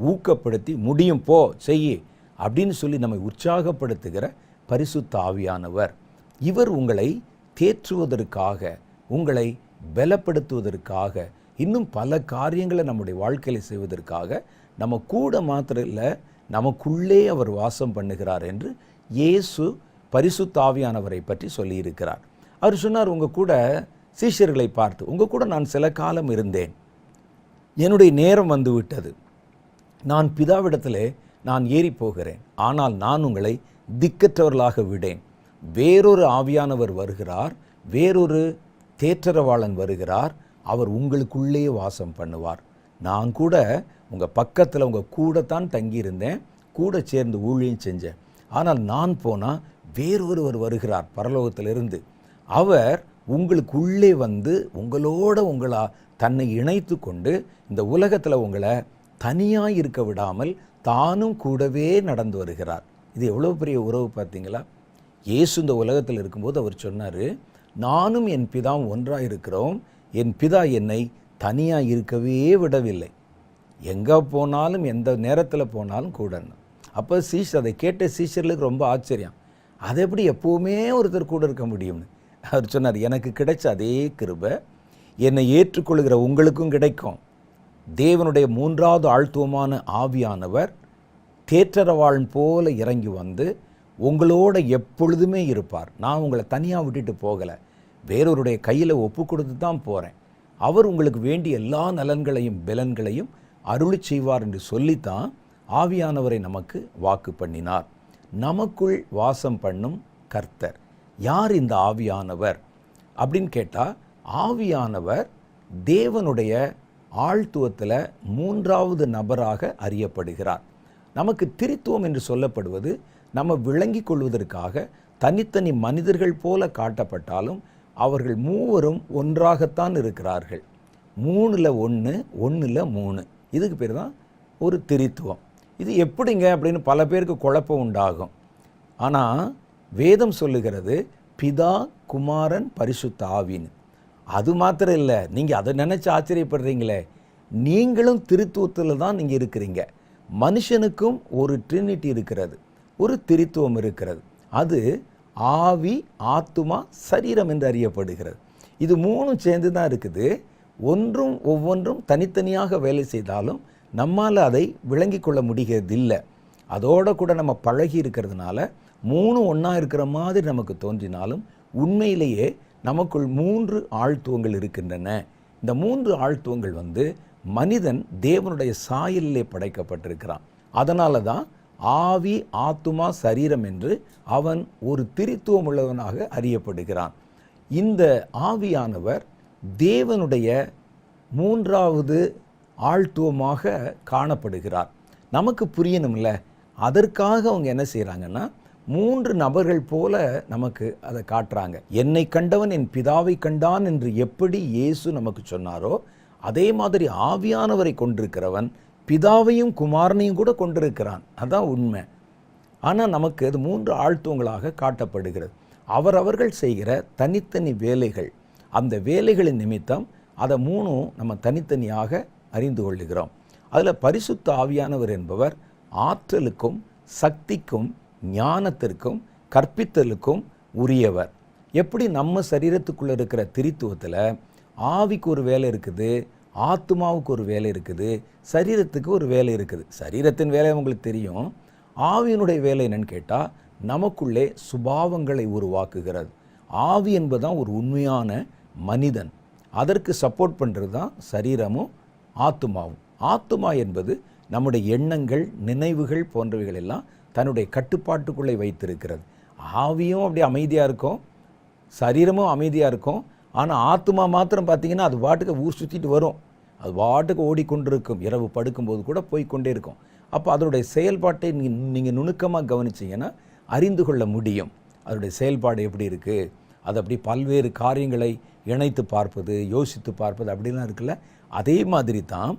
ஊக்கப்படுத்தி, முடியும் போ செய்யி அப்படின்னு சொல்லி நம்மை உற்சாகப்படுத்துகிற பரிசுத்த ஆவியானவர். இவர் உங்களை தேற்றுவதற்காக, உங்களை பலப்படுத்துவதற்காக, இன்னும் பல காரியங்களை நம்முடைய வாழ்க்கையில் செய்வதற்காக நம்ம கூட மாத்திரம் இல்லை, நமக்குள்ளே அவர் வாசம் பண்ணுகிறார் என்று இயேசு பரிசுத்த ஆவியானவரை பற்றி சொல்லியிருக்கிறார். அவர் சொன்னார், உங்கள் கூட சீஷர்களை பார்த்து, உங்கள் கூட நான் சில காலம் இருந்தேன், என்னுடைய நேரம் வந்து விட்டது, நான் பிதாவிடத்திலே நான் ஏறி போகிறேன், ஆனால் நான் உங்களை திக்கற்றவர்களாக விடேன். வேறொரு ஆவியானவர் வருகிறார், வேறொரு தேற்றரவாளன் வருகிறார், அவர் உங்களுக்குள்ளே வாசம் பண்ணுவார். நான் கூட உங்கள் பக்கத்தில் உங்கள் கூட தான் தங்கியிருந்தேன், கூட சேர்ந்து ஊழியம் செஞ்சேன். ஆனால் நான் போனால் வேறொருவர் வருகிறார் பரலோகத்திலிருந்து. அவர் உங்களுக்குள்ளே வந்து உங்களா தன்னை இணைத்து கொண்டு இந்த உலகத்தில் உங்களை தனியாக இருக்க விடாமல் தானும் கூடவே நடந்து வருகிறார். இது எவ்வளோ பெரிய உறவு பார்த்தீங்களா? இயேசு இந்த உலகத்தில் இருக்கும்போது அவர் சொன்னார், நானும் என் பிதாவும் ஒன்றாக இருக்கிறோம், என் பிதா என்னை தனியாக இருக்கவே விடவில்லை, எங்கே போனாலும் எந்த நேரத்தில் போனாலும் கூட. அப்போ அதை கேட்ட சீஷர்களுக்கு ரொம்ப ஆச்சரியம், அது எப்படி எப்போவுமே ஒருத்தர் கூட இருக்க முடியும்னு. அவர் சொன்னார், எனக்கு கிடைச்ச அதே கிருபை என்னை ஏற்றுக்கொள்கிற உங்களுக்கும் கிடைக்கும். தேவனுடைய மூன்றாவது ஆழ்த்துவமான ஆவியானவர் தேற்றரவாளன் போல இறங்கி வந்து உங்களோட எப்பொழுதுமே இருப்பார். நான் உங்களை தனியாக விட்டுட்டு போகலை, வேறொருடைய கையில் ஒப்பு கொடுத்து தான் போகிறேன். அவர் உங்களுக்கு வேண்டிய எல்லா நலன்களையும் பலன்களையும் அருளி செய்வார் என்று சொல்லித்தான் ஆவியானவரை நமக்கு வாக்கு பண்ணினார். நமக்குள் வாசம் பண்ணும் கர்த்தர் யார்? இந்த ஆவியானவர் அப்படின்னு கேட்டால், ஆவியானவர் தேவனுடைய ஆழ்த்துவத்தில் மூன்றாவது நபராக அறியப்படுகிறார். நமக்கு திரித்துவம் என்று சொல்லப்படுவது நம்ம விளங்கி கொள்வதற்காக தனித்தனி மனிதர்கள் போல காட்டப்பட்டாலும் அவர்கள் மூவரும் ஒன்றாகத்தான் இருக்கிறார்கள். 3ல் 1, 1ல் 3. இதுக்கு பேர் தான் ஒரு திரித்துவம். இது எப்படிங்க அப்படின்னு பல பேருக்கு குழப்பம் உண்டாகும். ஆனால் வேதம் சொல்லுகிறது பிதா, குமாரன், பரிசுத்த ஆவின்னு. அது மாத்திரம் இல்லை, நீங்கள் அதை நினச்சி ஆச்சரியப்படுறீங்களே, நீங்களும் திரித்துவத்தில் தான் நீங்கள் இருக்கிறீங்க. மனுஷனுக்கும் ஒரு ட்ரினிட்டி இருக்கிறது, ஒரு திரித்துவம் இருக்கிறது. அது ஆவி, ஆத்துமா, சரீரம் என்று அறியப்படுகிறது. இது மூணும் சேர்ந்து தான் இருக்குது. ஒவ்வொன்றும் தனித்தனியாக வேலை செய்தாலும் நம்மால் அதை விளங்கி கொள்ள முடிகிறது இல்லை. அதோட கூட நம்ம பழகி இருக்கிறதுனால மூணும் ஒன்றா இருக்கிற மாதிரி நமக்கு தோன்றினாலும் உண்மையிலேயே நமக்குள் 3 ஆழ்த்துவங்கள் இருக்கின்றன. இந்த 3 ஆழ்த்துவங்கள் மனிதன் தேவனுடைய சாயலிலே படைக்கப்பட்டிருக்கிறான். அதனால தான் ஆவி, ஆத்துமா, சரீரம் என்று அவன் ஒரு திரித்துவம் உள்ளவனாக அறியப்படுகிறான். இந்த ஆவியானவர் தேவனுடைய 3வது ஆழ்த்துவமாக காணப்படுகிறார். நமக்கு புரியணும்ல, அதற்காக அவங்க என்ன செய்கிறாங்கன்னா 3 நபர்கள் போல நமக்கு அதை காட்டுறாங்க. என்னை கண்டவன் என் பிதாவை கண்டான் என்று எப்படி இயேசு நமக்கு சொன்னாரோ, அதே மாதிரி ஆவியானவரை கொண்டிருக்கிறவன் பிதாவையும் குமாரனையும் கூட கொண்டிருக்கிறான். அதான் உண்மை. ஆனால் நமக்கு அது 3 ஆழ்த்துவங்களாக காட்டப்படுகிறது. அவர்கள் செய்கிற தனித்தனி வேலைகள், அந்த வேலைகளின் நிமித்தம் அதை 3 நம்ம தனித்தனியாக அறிந்து கொள்ளுகிறோம். அதில் பரிசுத்த ஆவியானவர் என்பவர் ஆற்றலுக்கும் சக்திக்கும் ஞானத்திற்கும் கற்பித்தலுக்கும் உரியவர். எப்படி நம்ம சரீரத்துக்குள்ளே இருக்கிற திரித்துவத்தில் ஆவிக்கு ஒரு வேலை இருக்குது, ஆத்மாவுக்கு ஒரு வேலை இருக்குது, சரீரத்துக்கு ஒரு வேலை இருக்குது. சரீரத்தின் வேலை உங்களுக்கு தெரியும். ஆவியினுடைய வேலை என்னன்னு கேட்டால் நமக்குள்ளே சுபாவங்களை உருவாக்குகிறது. ஆவி என்பதுதான் ஒரு உண்மையான மனிதன். அதற்கு சப்போர்ட் பண்ணுறது தான் சரீரமும் ஆத்துமாவும். ஆத்துமா என்பது நம்முடைய எண்ணங்கள், நினைவுகள் போன்றவைகள் எல்லாம் தன்னுடைய கட்டுப்பாட்டுக்குள்ளே வைத்திருக்கிறது. ஆவியும் அப்படி அமைதியாக இருக்கும், சரீரமும் அமைதியாக இருக்கும். ஆனால் ஆத்துமா மாத்திரம் பார்த்திங்கன்னா அது பாட்டுக்கு ஊர் சுற்றிட்டு வரும், அது பாட்டுக்கு ஓடிக்கொண்டிருக்கும். இரவு படுக்கும்போது கூட போய்கொண்டே இருக்கும். அப்போ அதனுடைய செயல்பாட்டை நீங்கள் நுணுக்கமாக கவனிச்சிங்கன்னா அறிந்து கொள்ள முடியும். அதனுடைய செயல்பாடு எப்படி இருக்குது, அது அப்படி பல்வேறு காரியங்களை இணைத்து பார்ப்பது, யோசித்து பார்ப்பது அப்படிலாம் இருக்குல்ல. அதே மாதிரி தான்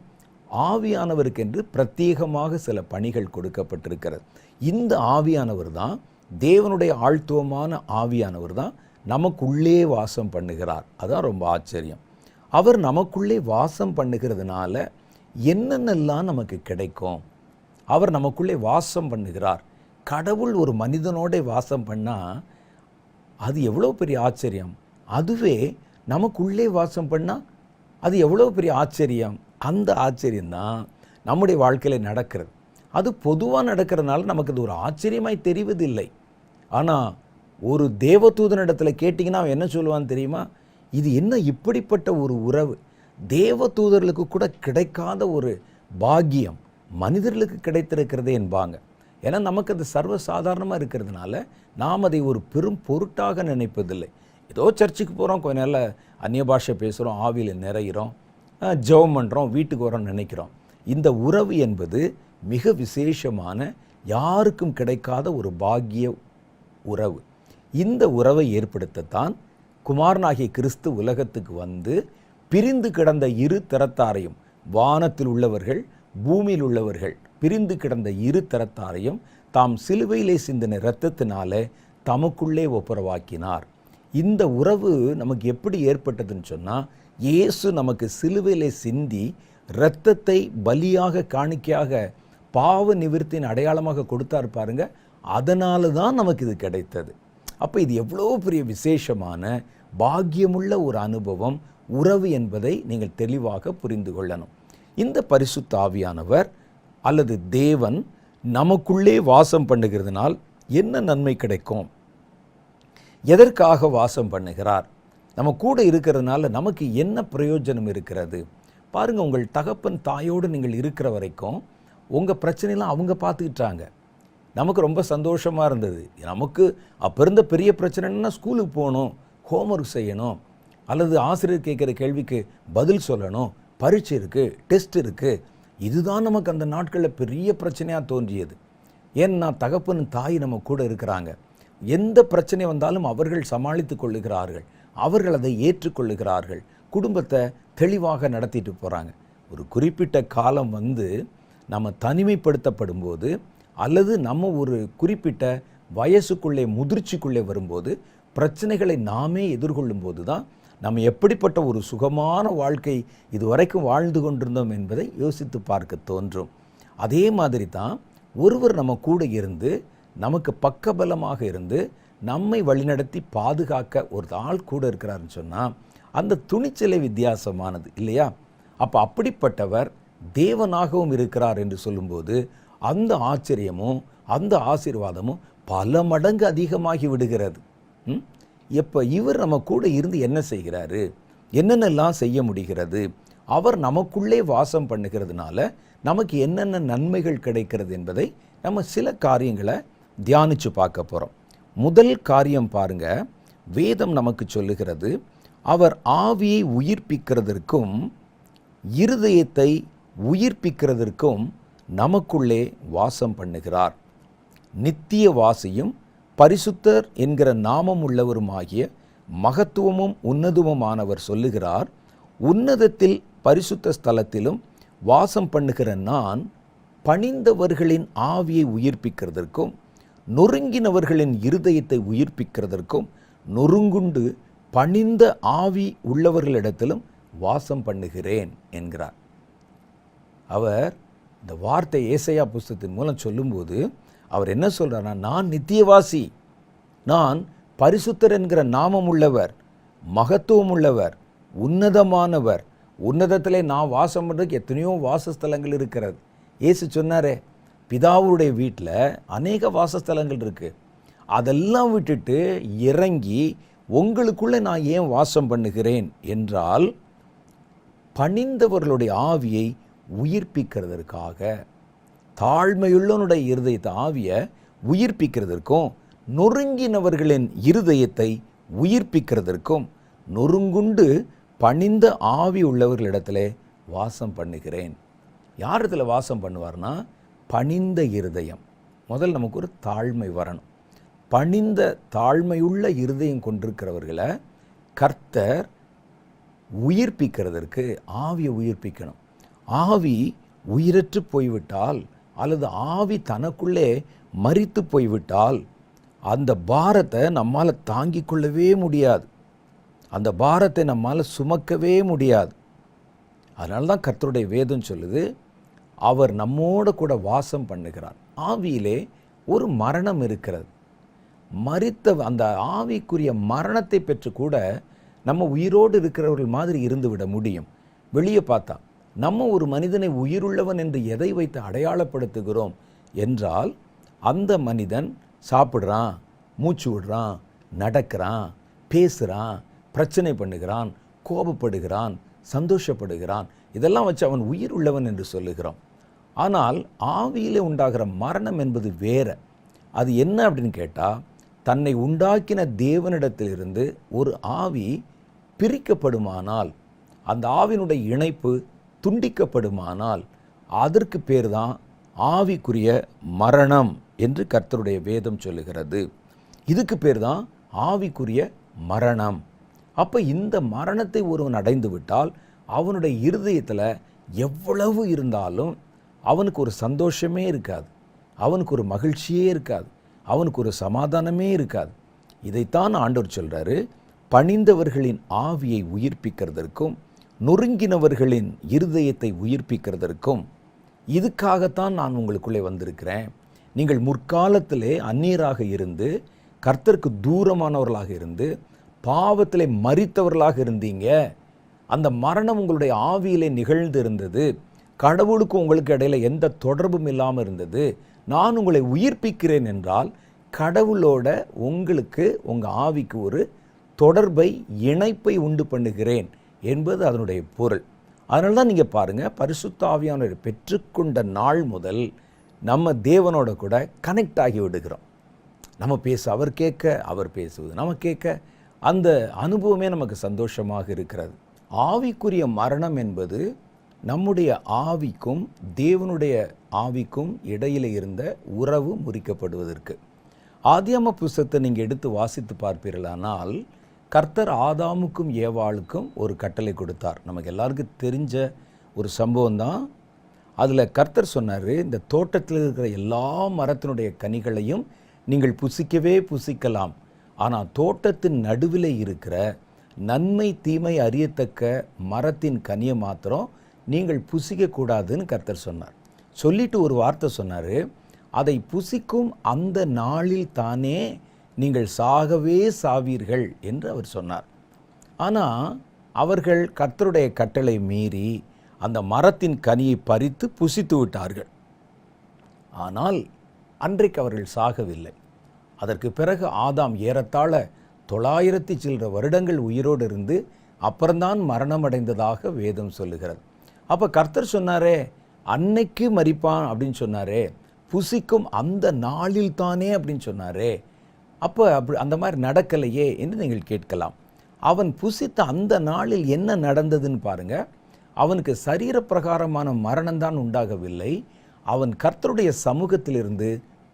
ஆவியானவருக்கென்று பிரத்யேகமாக சில பணிகள் கொடுக்கப்பட்டிருக்கிறது. இந்த ஆவியானவர் தான், தேவனுடைய ஆழ்த்துவமான ஆவியானவர் தான் நமக்குள்ளே வாசம் பண்ணுகிறார். அதான் ரொம்ப ஆச்சரியம். அவர் நமக்குள்ளே வாசம் பண்ணுகிறதுனால என்னென்னலாம் நமக்கு கிடைக்கும். அவர் நமக்குள்ளே வாசம் பண்ணுகிறார். கடவுள் ஒரு மனிதனோட வாசம் பண்ணால் அது எவ்வளோ பெரிய ஆச்சரியம். அதுவே நமக்குள்ளே வாசம் பண்ணால் அது எவ்வளோ பெரிய ஆச்சரியம். அந்த ஆச்சரியம்தான் நம்முடைய வாழ்க்கையில் நடக்கிறது. அது பொதுவாக நடக்கிறதுனால நமக்கு அது ஒரு ஆச்சரியமாய் தெரிவதில்லை. ஆனால் ஒரு தேவதூதனிடத்தில் கேட்டிங்கன்னா அவன் என்ன சொல்லுவான்னு தெரியுமா? இது என்ன இப்படிப்பட்ட ஒரு உறவு, தேவதூதர்களுக்கு கூட கிடைக்காத ஒரு பாக்கியம் மனிதர்களுக்கு கிடைத்திருக்கிறதே என்பாங்க. ஏன்னா நமக்கு அது சர்வசாதாரணமாக இருக்கிறதுனால நாம் அதை ஒரு பெரும் பொருட்டாக நினைப்பதில்லை. ஏதோ சர்ச்சுக்கு போகிறோம், கொஞ்ச நாளில் அந்நிய பாஷை பேசுகிறோம், ஆவியில் நிறைகிறோம், ஜெபம் பண்ணுறோம், வீட்டுக்கு வரோம்னு நினைக்கிறோம். இந்த உறவு என்பது மிக விசேஷமான, யாருக்கும் கிடைக்காத ஒரு பாக்கிய உறவு. இந்த உறவை ஏற்படுத்தத்தான் குமாரனாகிய கிறிஸ்து உலகத்துக்கு வந்து பிரிந்து கிடந்த 2 தரத்தாரையும், வானத்தில் உள்ளவர்கள் பூமியில் உள்ளவர்கள், பிரிந்து கிடந்த 2 தரத்தாரையும் தாம் சிலுவையிலே சிந்தின இரத்தத்தினால தமக்குள்ளே ஒப்புரவாக்கினார். இந்த உறவு நமக்கு எப்படி ஏற்பட்டதுன்னு சொன்னால், இயேசு நமக்கு சிலுவையிலே சிந்தி இரத்தத்தை பலியாக, காணிக்கையாக, பாவ நிவிர்த்தியின் அடையாளமாக கொடுத்தார் பாருங்க. அதனால தான் நமக்கு இது கிடைத்தது. அப்போ இது எவ்வளோ பெரிய விசேஷமான பாக்கியமுள்ள ஒரு அனுபவம், உறவு என்பதை நீங்கள் தெளிவாக புரிந்து கொள்ளணும். இந்த பரிசுத்த ஆவியானவர் அல்லது தேவன் நமக்குள்ளே வாசம் பண்ணுகிறதுனால் என்ன நன்மை கிடைக்கும், எதற்காக வாசம் பண்ணுகிறார், நம்ம கூட இருக்கிறதுனால நமக்கு என்ன பிரயோஜனம் இருக்கிறது பாருங்க. உங்கள் தகப்பன் தாயோடு நீங்கள் இருக்கிற வரைக்கும் உங்கள் பிரச்சனைலாம் அவங்க பார்த்துக்கிட்டாங்க. நமக்கு ரொம்ப சந்தோஷமாக இருந்தது. நமக்கு அப்போ இருந்த பெரிய பிரச்சனைன்னா ஸ்கூலுக்கு போகணும், ஹோம்ஒர்க் செய்யணும், அல்லது ஆசிரியர் கேட்குற கேள்விக்கு பதில் சொல்லணும், பரீட்சை இருக்குது, டெஸ்ட் இருக்குது. இதுதான் நமக்கு அந்த நாட்களில் பெரிய பிரச்சனையாக தோன்றியது. ஏன்னா தகப்பன் தாய் நம்ம கூட இருக்கிறாங்க. எந்த பிரச்சனை வந்தாலும் அவர்கள் சமாளித்து கொள்ளுகிறார்கள், அவர்கள் அதை ஏற்றுக்கொள்ளுகிறார்கள், குடும்பத்தை தெளிவாக நடத்திட்டு போகிறாங்க. ஒரு குறிப்பிட்ட காலம் நம்ம தனிமைப்படுத்தப்படும் போது, அல்லது நம்ம ஒரு குறிப்பிட்ட வயசுக்குள்ளே, முதிர்ச்சிக்குள்ளே வரும்போது, பிரச்சனைகளை நாமே எதிர்கொள்ளும் போது தான் நம்ம எப்படிப்பட்ட ஒரு சுகமான வாழ்க்கை இதுவரைக்கும் வாழ்ந்து கொண்டிருந்தோம் என்பதை யோசித்து பார்க்க தோன்றும். அதே மாதிரி தான் ஒருவர் நம்ம கூட இருந்து நமக்கு பக்கபலமாக இருந்து நம்மை வழிநடத்தி பாதுகாக்க ஒரு ஆள் கூட இருக்கிறாருன்னு சொன்னால் அந்த துணிச்சலே வித்தியாசமானது இல்லையா? அப்போ அப்படிப்பட்டவர் தேவனாகவும் இருக்கிறார் என்று சொல்லும்போது அந்த ஆச்சரியமும் அந்த ஆசீர்வாதமும் பல மடங்கு அதிகமாகி விடுகிறது. இப்போ இவர் நம்ம கூட இருந்து என்ன செய்கிறாரு, என்னென்னலாம் செய்ய முடிகிறது, அவர் நமக்குள்ளே வாசம் பண்ணுகிறதுனால நமக்கு என்னென்ன நன்மைகள் கிடைக்கிறது என்பதை நம்ம சில காரியங்களை தியானித்து பார்க்க போகிறோம். முதல் காரியம் பாருங்க, வேதம் நமக்கு சொல்லுகிறது, அவர் ஆவியை உயிர்ப்பிக்கிறதற்கும் இருதயத்தை உயிர்ப்பிக்கிறதற்கும் நமக்குள்ளே வாசம் பண்ணுகிறார். நித்திய வாசியும் பரிசுத்தர் என்கிற நாமம் உள்ளவருமாகிய மகத்துவமும் உன்னதமுமானவர் சொல்லுகிறார், உன்னதத்தில் பரிசுத்த ஸ்தலத்திலும் வாசம் பண்ணுகிற நான் பணிந்தவர்களின் ஆவியை உயிர்ப்பிக்கிறதற்கும் நொறுங்கினவர்களின் இருதயத்தை உயிர்ப்பிக்கிறதற்கும் நொறுங்குண்டு பணிந்த ஆவி உள்ளவர்களிடத்திலும் வாசம் பண்ணுகிறேன் என்கிறார். அவர் இந்த வார்த்தை ஏசாயா புஸ்தகத்தின் மூலம் சொல்லும்போது அவர் என்ன சொல்றார்னா, நான் நித்தியவாசி, நான் பரிசுத்தர் என்கிற நாமம் உள்ளவர், மகத்துவம் உள்ளவர், உன்னதமானவர். உன்னதத்திலே நான் வாசம் பண்ணுறதுக்கு எத்தனையோ வாசஸ்தலங்கள் இருக்கிறது. இயேசு சொன்னாரே, பிதாவுடைய வீட்டில் அநேக வாசஸ்தலங்கள் இருக்கு, அதெல்லாம் விட்டுட்டு இறங்கி உங்களுக்குள்ளே நான் ஏன் வாசம் பண்ணுகிறேன் என்றால், பணிந்தவர்களுடைய ஆவியை உயிர்ப்பிக்கிறதற்காக. தாழ்மையுள்ளவனுடைய இருதயத்தை ஆவியை உயிர்ப்பிக்கிறதற்கும் நொறுங்கினவர்களின் இருதயத்தை உயிர்ப்பிக்கிறதற்கும் நொறுங்குண்டு பணிந்த ஆவி உள்ளவர்களிடத்தில் வாசம் பண்ணுகிறேன். யார் இடத்துல வாசம் பண்ணுவார்னா, பணிந்த இருதயம். முதல் நமக்கு ஒரு தாழ்மை வரணும். பணிந்த தாழ்மையுள்ள இருதயம் கொண்டிருக்கிறவர்களை கர்த்தர் உயிர்ப்பிக்கிறதற்கு ஆவியை உயிர்ப்பிக்கணும். ஆவி உயிரற்று போய்விட்டால் அல்லது ஆவி தனக்குள்ளே மரித்து போய்விட்டால் அந்த பாரத்தை நம்மால் தாங்கிக் கொள்ளவே முடியாது, அந்த பாரத்தை நம்மால் சுமக்கவே முடியாது. அதனால தான் கர்த்தருடைய வேதம் சொல்லுது, அவர் நம்மோட கூட வாசம் பண்ணுகிறார். ஆவியிலே ஒரு மரணம் இருக்கிறது. மரித்த அந்த ஆவிக்குரிய மரணத்தை பெற்று கூட நம்ம உயிரோடு இருக்கிறவர்கள் மாதிரி இருந்து விட முடியும். வெளியே பார்த்தா நம்ம ஒரு மனிதனை உயிருள்ளவன் என்று எதை வைத்து அடையாளப்படுத்துகிறோம் என்றால், அந்த மனிதன் சாப்பிட்றான், மூச்சு விடுறான், நடக்கிறான், பேசுகிறான், பிரச்சனை பண்ணுகிறான், கோபப்படுகிறான், சந்தோஷப்படுகிறான், இதெல்லாம் வச்சு அவன் உயிர் உள்ளவன் என்று சொல்லுகிறோம். ஆனால் ஆவியிலே உண்டாகிற மரணம் என்பது வேற. அது என்ன அப்படின்னு கேட்டால், தன்னை உண்டாக்கின தேவனிடத்திலிருந்து ஒரு ஆவி பிரிக்கப்படுமானால், அந்த ஆவினுடைய இணைப்பு துண்டிக்கப்படுமானால் அதற்கு பேர் தான் ஆவிக்குரிய மரணம் என்று கர்த்தருடைய வேதம் சொல்லுகிறது. இதுக்கு பேர் தான் ஆவிக்குரிய மரணம். அப்போ இந்த மரணத்தை ஒருவன் அடைந்து விட்டால் அவனுடைய இருதயத்தில் எவ்வளவு இருந்தாலும் அவனுக்கு ஒரு சந்தோஷமே இருக்காது, அவனுக்கு ஒரு மகிழ்ச்சியே இருக்காது, அவனுக்கு ஒரு சமாதானமே இருக்காது. இதைத்தான் ஆண்டவர் சொல்கிறாரு, பணிந்தவர்களின் ஆவியை உயிர்ப்பிக்கிறதற்கும் நொறுங்கினவர்களின் இருதயத்தை உயிர்ப்பிக்கிறதற்கும் இதுக்காகத்தான் நான் உங்களுக்குள்ளே வந்திருக்கிறேன். நீங்கள் முற்காலத்திலே அந்நியராக இருந்து கர்த்தருக்கு தூரமானவர்களாக இருந்து பாவத்திலே மரித்தவர்களாக இருந்தீங்க. அந்த மரணம் உங்களுடைய ஆவியிலே நிகழ்ந்து இருந்தது. கடவுளுக்கும் உங்களுக்கு இடையில எந்த தொடர்பும் இல்லாமல் இருந்தது. நான் உங்களை உயிர்ப்பிக்கிறேன் என்றால் கடவுளோட உங்களுக்கு உங்கள் ஆவிக்கு ஒரு தொடர்பை, இணைப்பை உண்டு பண்ணுகிறேன் என்பது அதனுடைய பொருள். அதனால தான் நீங்கள் பாருங்கள், பரிசுத்த ஆவியானவரை பெற்றுக்கொண்ட நாள் முதல் நம்ம தேவனோட கூட கனெக்ட் ஆகி விடுகிறோம். நம்ம பேச அவர் கேட்க, அவர் பேசுவது நம்ம கேட்க, அந்த அனுபவமே நமக்கு சந்தோஷமாக இருக்கிறது. ஆவிக்குரிய மரணம் என்பது நம்முடைய ஆவிக்கும் தேவனுடைய ஆவிக்கும் இடையில இருந்த உறவு முறிக்கப்படுவதற்கு. ஆதியாம புஸ்தகத்தை நீங்கள் எடுத்து வாசித்து பார்ப்பீர்களானால், கர்த்தர் ஆதாமுக்கும் ஏவாளுக்கும் ஒரு கட்டளை கொடுத்தார். நமக்கு எல்லாருக்கும் தெரிஞ்ச ஒரு சம்பவம் தான். அதில் கர்த்தர் சொன்னார், இந்த தோட்டத்தில் இருக்கிற எல்லா மரத்தினுடைய கனிகளையும் நீங்கள் புசிக்கவே புசிக்கலாம், ஆனால் தோட்டத்தின் நடுவில் இருக்கிற நன்மை தீமை அறியத்தக்க மரத்தின் கனியை மாத்திரம் நீங்கள் புசிக்கக்கூடாதுன்னு கர்த்தர் சொன்னார். சொல்லிட்டு ஒரு வார்த்தை சொன்னார், அதை புசிக்கும் அந்த நாளில் தானே நீங்கள் சாகவே சாவீர்கள் என்று அவர் சொன்னார். ஆனால் அவர்கள் கர்த்தருடைய கட்டளை மீறி அந்த மரத்தின் கனியை பறித்து புசித்து விட்டார்கள். ஆனால் அன்றைக்கு அவர்கள் சாகவில்லை. அதற்கு பிறகு ஆதாம் ஏறத்தாழ 900 சில்லற வருடங்கள் உயிரோடு இருந்து அப்புறம்தான் மரணம் அடைந்ததாக வேதம் சொல்லுகிறது. அப்போ கர்த்தர் சொன்னாரே, அன்னைக்கு மரிப்பான் அப்படின்னு சொன்னாரே, புசிக்கும் அந்த நாளில் தானே அப்படின்னு சொன்னாரே, அப்போ அந்த மாதிரி நடக்கலையே என்று நீங்கள் கேட்கலாம். அவன் புசித்த அந்த நாளில் என்ன நடந்ததுன்னு பாருங்க. அவனுக்கு சரீர பிரகாரமான மரணம்தான் உண்டாகவில்லை. அவன் கர்த்தருடைய சமூகத்திலிருந்து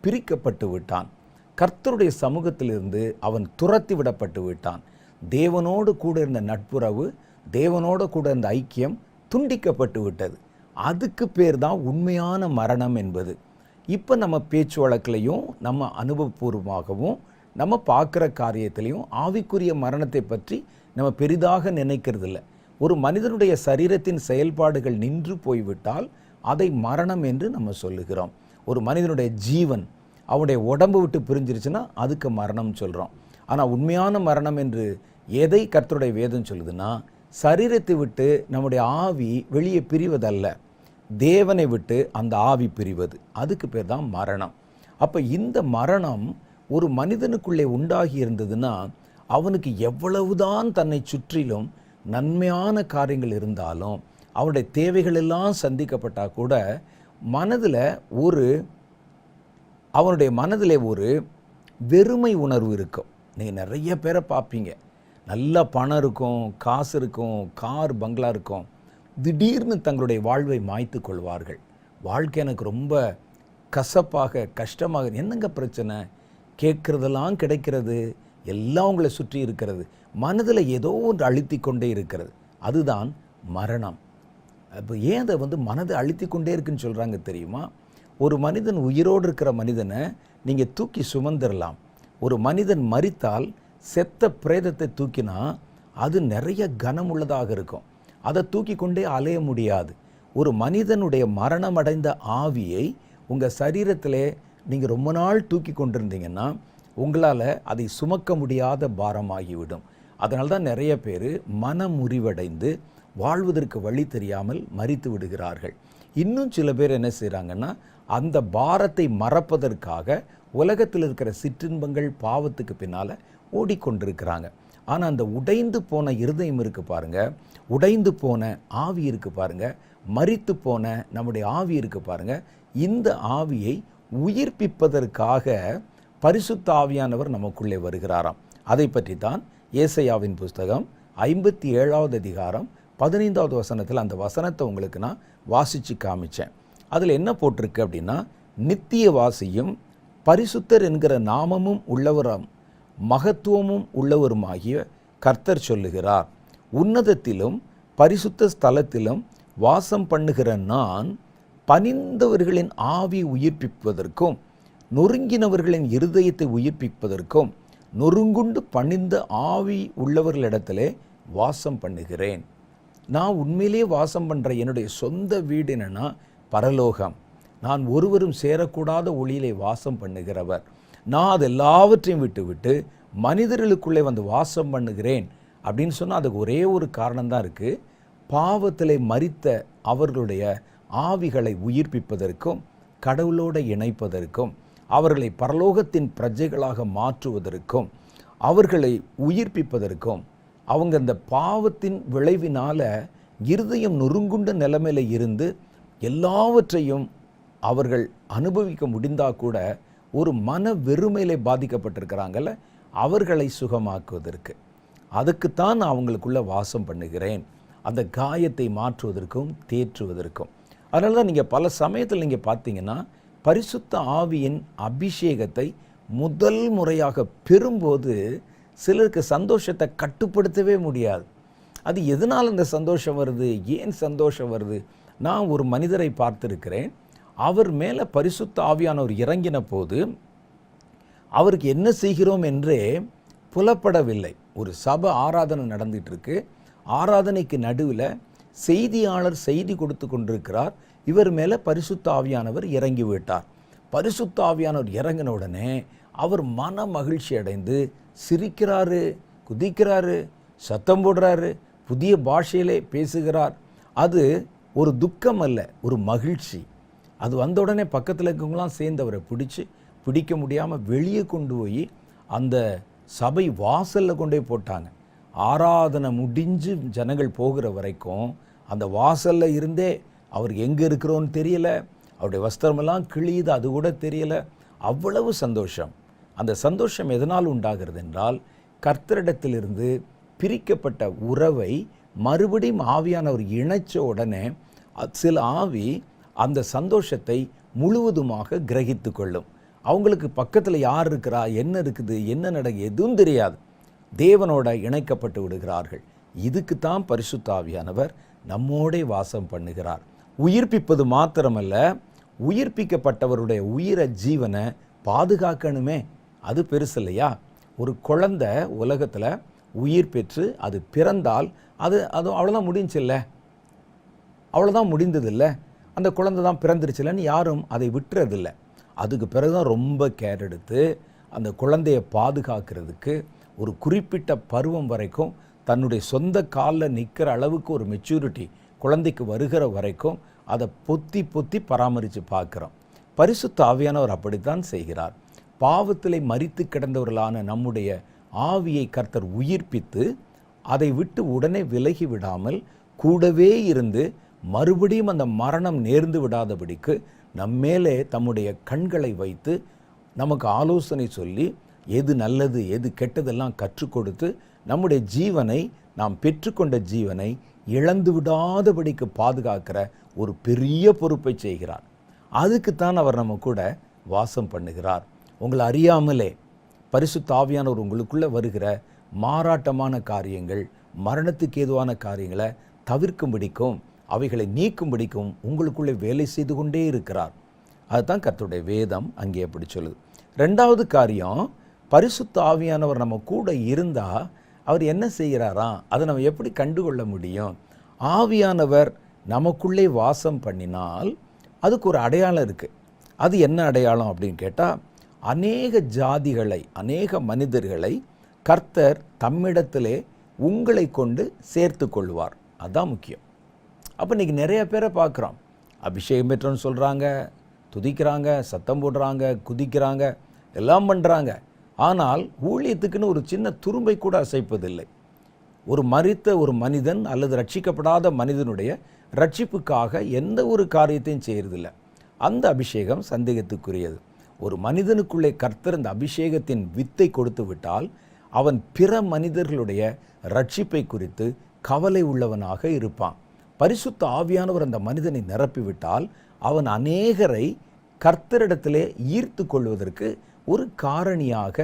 பிரிக்கப்பட்டு விட்டான். கர்த்தருடைய சமூகத்திலிருந்து அவன் துரத்தி விடப்பட்டு விட்டான். தேவனோடு கூட இருந்த நட்புறவு, தேவனோடு கூட இருந்த ஐக்கியம் துண்டிக்கப்பட்டு விட்டது. அதுக்கு பேர் தான் உண்மையான மரணம் என்பது. இப்போ நம்ம பேச்சு வழக்கிலையும் நம்ம அனுபவபூர்வமாகவும் நம்ம பார்க்குற காரியத்திலையும் ஆவிக்குரிய மரணத்தை பற்றி நம்ம பெரிதாக நினைக்கிறது இல்லை. ஒரு மனிதனுடைய சரீரத்தின் செயல்பாடுகள் நின்று போய்விட்டால் அதை மரணம் என்று நம்ம சொல்லுகிறோம். ஒரு மனிதனுடைய ஜீவன் அவனுடைய உடம்பு விட்டு பிரிஞ்சிருச்சுன்னா அதுக்கு மரணம் சொல்கிறோம். ஆனால் உண்மையான மரணம் என்று எதை கர்த்தருடைய வேதம் சொல்லுதுன்னா, சரீரத்தை விட்டு நம்முடைய ஆவி வெளியே பிரிவதல்ல, தேவனை விட்டு அந்த ஆவி பிரிவது, அதுக்கு பேர் தான் மரணம். அப்போ இந்த மரணம் ஒரு மனிதனுக்குள்ளே உண்டாகி இருந்ததுன்னா அவனுக்கு எவ்வளவுதான் தன்னை சுற்றிலும் நன்மையான காரியங்கள் இருந்தாலும் அவனுடைய தேவைகள் எல்லாம் சந்திக்கப்பட்டால் கூட அவனுடைய மனதிலே ஒரு வெறுமை உணர்வு இருக்கும். நீங்கள் நிறைய பேரை பார்ப்பீங்க, நல்ல பணம் இருக்கும், காசு இருக்கும், கார் பங்களா இருக்கும், திடீர்னு தங்களுடைய வாழ்வை மாய்த்து கொள்வார்கள். வாழ்க்கை எனக்கு ரொம்ப கசப்பாக கஷ்டமாக, என்னங்க பிரச்சனை, கேட்குறதெல்லாம் கிடைக்கிறது, எல்லாம் உங்களை சுற்றி இருக்கிறது, மனதில் ஏதோ ஒன்று அழுத்தி கொண்டே இருக்கிறது, அதுதான் மரணம். அப்போ ஏன் அதை மனதை அழுத்தி கொண்டே இருக்குன்னு சொல்கிறாங்க தெரியுமா? ஒரு மனிதன் உயிரோடு இருக்கிற மனிதனை நீங்கள் தூக்கி சுமந்துடலாம். ஒரு மனிதன் மரித்தால் செத்த பிரேதத்தை தூக்கினா அது நிறைய கனம் உள்ளதாக இருக்கும், அதை தூக்கி கொண்டே அலைய முடியாது. ஒரு மனிதனுடைய மரணம் அடைந்த ஆவியை உங்கள் சரீரத்திலே நீங்கள் ரொம்ப நாள் தூக்கி கொண்டிருந்தீங்கன்னா உங்களால் அதை சுமக்க முடியாத பாரமாகிவிடும். அதனால தான் நிறைய பேர் மனமுறிவடைந்து வாழ்வதற்கு வழி தெரியாமல் மரித்து விடுகிறார்கள். இன்னும் சில பேர் என்ன செய்கிறாங்கன்னா, அந்த பாரத்தை மறப்பதற்காக உலகத்தில் இருக்கிற சிற்றின்பங்கள் பாவத்துக்கு பின்னால் ஓடிக்கொண்டிருக்கிறாங்க. ஆனால் அந்த உடைந்து போன இருதயம் இருக்குது பாருங்கள், உடைந்து போன ஆவி இருக்குது பாருங்கள், மரித்து போன நம்முடைய ஆவி இருக்குது பாருங்கள், இந்த ஆவியை உயிர்ப்பிப்பதற்காக பரிசுத்த ஆவியானவர் நமக்குள்ளே வருகிறாராம். அதை பற்றி தான் ஏசாயாவின் புஸ்தகம் 57வது அதிகாரம் 15வது வசனத்தில் அந்த வசனத்தை உங்களுக்கு நான் வாசித்து காமிச்சேன். அதில் என்ன போட்டிருக்கு அப்படின்னா, நித்தியவாசியும் பரிசுத்தர் என்கிற நாமமும் உள்ளவரும் மகத்துவமும் உள்ளவருமாகிய கர்த்தர் சொல்லுகிறார், உன்னதத்திலும் பரிசுத்த ஸ்தலத்திலும் வாசம் பண்ணுகிற நான் பணிந்தவர்களின் ஆவி உயிர்ப்பிப்பதற்கும் நொறுங்கினவர்களின் இருதயத்தை உயிர்ப்பிப்பதற்கும் நொறுங்குண்டு பணிந்த ஆவி உள்ளவர்களிடத்திலே வாசம் பண்ணுகிறேன். நான் உண்மையிலே வாசம் பண்ணுற என்னுடைய சொந்த வீடு என்னன்னா பரலோகம். நான் ஒருவரும் சேரக்கூடாத ஒளியிலே வாசம் பண்ணுகிறவர். நான் அது எல்லாவற்றையும் விட்டு மனிதர்களுக்குள்ளே வந்து வாசம் பண்ணுகிறேன் அப்படின்னு சொன்னால் அதுக்கு ஒரே ஒரு காரணம்தான் இருக்குது. பாவத்திலே மரித்த அவர்களுடைய ஆவிகளை உயிர்ப்பிப்பதற்கும் கடவுளோடு இணைப்பதற்கும் அவர்களை பரலோகத்தின் பிரஜைகளாக மாற்றுவதற்கும் அவர்களை உயிர்ப்பிப்பதற்கும் அவங்க இந்த பாவத்தின் விளைவினால் இருதயம் நொறுங்குண்ட நிலைமையில் இருந்து எல்லாவற்றையும் அவர்கள் அனுபவிக்க முடிந்தால் கூட ஒரு மன வெறுமையிலே பாதிக்கப்பட்டிருக்கிறாங்கல்ல, அவர்களை சுகமாக்குவதற்கு, அதுக்குத்தான் நான் அவங்களுக்குள்ளே வாசம் பண்ணுகிறேன், அந்த காயத்தை மாற்றுவதற்கும் தேற்றுவதற்கும். அதனால தான் நீங்கள் பல சமயத்தில் நீங்கள் பார்த்தீங்கன்னா பரிசுத்த ஆவியின் அபிஷேகத்தை முதல் முறையாக பெறும்போது சிலருக்கு சந்தோஷத்தை கட்டுப்படுத்தவே முடியாது. அது எதனால் அந்த சந்தோஷம் வருது, ஏன் சந்தோஷம் வருது? நான் ஒரு மனிதரை பார்த்திருக்கிறேன். அவர் மேலே பரிசுத்த ஆவியானவர் இறங்கின போது அவருக்கு என்ன செய்கிறோம் என்றே புலப்படவில்லை. ஒரு சபை ஆராதனை நடந்துகிட்டு இருக்கு, ஆராதனைக்கு நடுவில் செய்தியாளர் செய்தி கொடுத்து கொண்டிருக்கிறார், இவர் மேலே பரிசுத்த ஆவியானவர் இறங்கி விட்டார். பரிசுத்த ஆவியானவர் இறங்கின உடனே அவர் மன மகிழ்ச்சி அடைந்து சிரிக்கிறாரு, குதிக்கிறாரு, சத்தம் போடுறாரு, புதிய பாஷையிலே பேசுகிறார். அது ஒரு துக்கம் அல்ல, ஒரு மகிழ்ச்சி. அது வந்த உடனே பக்கத்தில் இருக்கவங்களாம் சேர்ந்து அவரை பிடிக்க முடியாமல் வெளியே கொண்டு போய் அந்த சபை வாசலில் கொண்டு போய் போட்டாங்க. ஆராதனை முடிஞ்சு ஜனங்கள் போகிற வரைக்கும் அந்த வாசலில் இருந்தே அவர் எங்கே இருக்கிறோன்னு தெரியல, அவருடைய வஸ்திரமெல்லாம் கிழியுது, அது கூட தெரியல. அவ்வளவு சந்தோஷம். அந்த சந்தோஷம் எதனால் உண்டாகிறது என்றால், கர்த்தரிடத்திலிருந்து பிரிக்கப்பட்ட உறவை மறுபடியும் ஆவியானவர் இணைச்ச உடனே சில ஆவி அந்த சந்தோஷத்தை முழுவதுமாக கிரகித்து கொள்ளும். அவங்களுக்கு பக்கத்தில் யார் இருக்கிறா, என்ன இருக்குது, என்ன நடக்குது எதுவும் தெரியாது. தேவனோட இணைக்கப்பட்டு விடுகிறார்கள். இதுக்கு தான் பரிசுத்த ஆவியானவர் நம்மோடே வாசம் பண்ணுகிறார். உயிர்ப்பிப்பது மாத்திரமல்ல, உயிர்ப்பிக்கப்பட்டவருடைய உயிரை ஜீவனை பாதுகாக்கணுமே, அது பெருசு இல்லையா? ஒரு குழந்தை உலகத்தில் உயிர் பெற்று அது பிறந்தால் அது அவ்வளோதான் முடிஞ்சில்ல, அவ்வளோதான் முடிந்ததில்லை. அந்த குழந்தை தான் பிறந்துருச்சுலன்னு யாரும் அதை விட்டுறதில்லை. அதுக்கு பிறகுதான் ரொம்ப கேர் எடுத்து அந்த குழந்தையை பாதுகாக்கிறதுக்கு ஒரு குறிப்பிட்ட பருவம் வரைக்கும் தன்னுடைய சொந்த காலில் நிற்கிற அளவுக்கு ஒரு மெச்சூரிட்டி குழந்தைக்கு வருகிற வரைக்கும் அதை பொத்தி பராமரித்து பார்க்குறோம். பரிசுத்த ஆவியானவர் அப்படித்தான் செய்கிறார். பாவத்திலே மரித்து கிடந்தவர்களான நம்முடைய ஆவியை கர்த்தர் உயிர்ப்பித்து அதை விட்டு உடனே விலகி விடாமல் கூடவே இருந்து மறுபடியும் அந்த மரணம் நேர்ந்து விடாதபடிக்கு நம்மேலே தம்முடைய கண்களை வைத்து நமக்கு ஆலோசனை சொல்லி எது நல்லது எது கெட்டதெல்லாம் கற்றுக் கொடுத்து நம்முடைய ஜீவனை, நாம் பெற்றுக்கொண்ட ஜீவனை இழந்து விடாதபடிக்கு பாதுகாக்கிற ஒரு பெரிய பொறுப்பை செய்கிறார். அதுக்குத்தான் அவர் நம்ம கூட வாசம் பண்ணுகிறார். உங்களை அறியாமலே பரிசுத்த ஆவியானவர் உங்களுக்குள்ளே வருகிற மாறாட்டமான காரியங்கள், மரணத்துக்கு ஏதுவான காரியங்களை தவிர்க்கும்படிக்கும் அவைகளை நீக்கும்படிக்கும் உங்களுக்குள்ளே வேலை செய்து கொண்டே இருக்கிறார். அதுதான் கர்த்தருடைய வேதம் அங்கே அப்படி சொல்லுது. ரெண்டாவது காரியம், பரிசுத்த ஆவியானவர் நம்ம கூட இருந்தால் அவர் என்ன செய்கிறாராம், அதை நம்ம எப்படி கண்டுகொள்ள முடியும்? ஆவியானவர் நமக்குள்ளே வாசம் பண்ணினால் அதுக்கு ஒரு அடையாளம் இருக்குது. அது என்ன அடையாளம் அப்படின்னு கேட்டால், அநேக ஜாதிகளை, அநேக மனிதர்களை கர்த்தர் தம்மிடத்திலே உங்களை கொண்டு சேர்த்து கொள்வார். அதுதான் முக்கியம். அப்போ இன்றைக்கி நிறைய பேரை பார்க்குறோம், அபிஷேகம் பெற்றோன்னு சொல்கிறாங்க, துதிக்கிறாங்க, சத்தம் போடுறாங்க, குதிக்கிறாங்க, எல்லாம் பண்ணுறாங்க. ஆனால் ஊழியத்துக்குன்னு ஒரு சின்ன துரும்பை கூட அசைப்பதில்லை. ஒரு மரித்த ஒரு மனிதன் அல்லது ரட்சிக்கப்படாத மனிதனுடைய ரட்சிப்புக்காக எந்த ஒரு காரியத்தையும் செய்கிறதில்லை. அந்த அபிஷேகம் சந்தேகத்துக்குரியது. ஒரு மனிதனுக்குள்ளே கர்த்தர் இந்த அபிஷேகத்தின் வித்தை கொடுத்து விட்டால் அவன் பிற மனிதர்களுடைய ரட்சிப்பை குறித்து கவலை உள்ளவனாக இருப்பான். பரிசுத்த ஆவியானவர் அந்த மனிதனை நிரப்பிவிட்டால் அவன் அநேகரை கர்த்தரிடத்திலே ஈர்த்து கொள்வதற்கு ஒரு காரணியாக,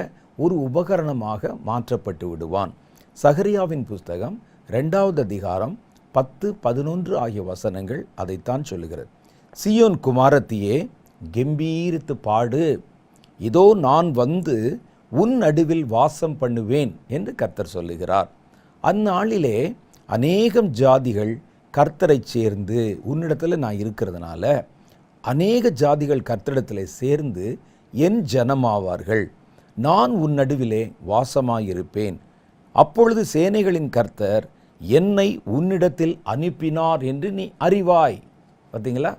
ஒரு உபகரணமாக மாற்றப்பட்டு விடுவான். சகரியாவின் புஸ்தகம் 2வது அதிகாரம் 10-11 ஆகிய வசனங்கள் அதைத்தான் சொல்லுகிறது. சீயோன் குமாரத்தியே, கெம்பீரித்து பாடு, இதோ நான் வந்து உன் நடுவில் வாசம் பண்ணுவேன் என்று கர்த்தர் சொல்லுகிறார். அந்நாளிலே அநேகம் ஜாதிகள் கர்த்தரை சேர்ந்து, உன்னிடத்தில் நான் இருக்கிறதுனால அநேக ஜாதிகள் கர்த்தரிடத்தில் சேர்ந்து என் ஜனமாவார்கள். நான் உன் நடுவிலே வாசமாயிருப்பேன். அப்பொழுது சேனைகளின் கர்த்தர் என்னை உன்னிடத்தில் அனுப்பினார் என்று நீ அறிவாய். பார்த்தீங்களா?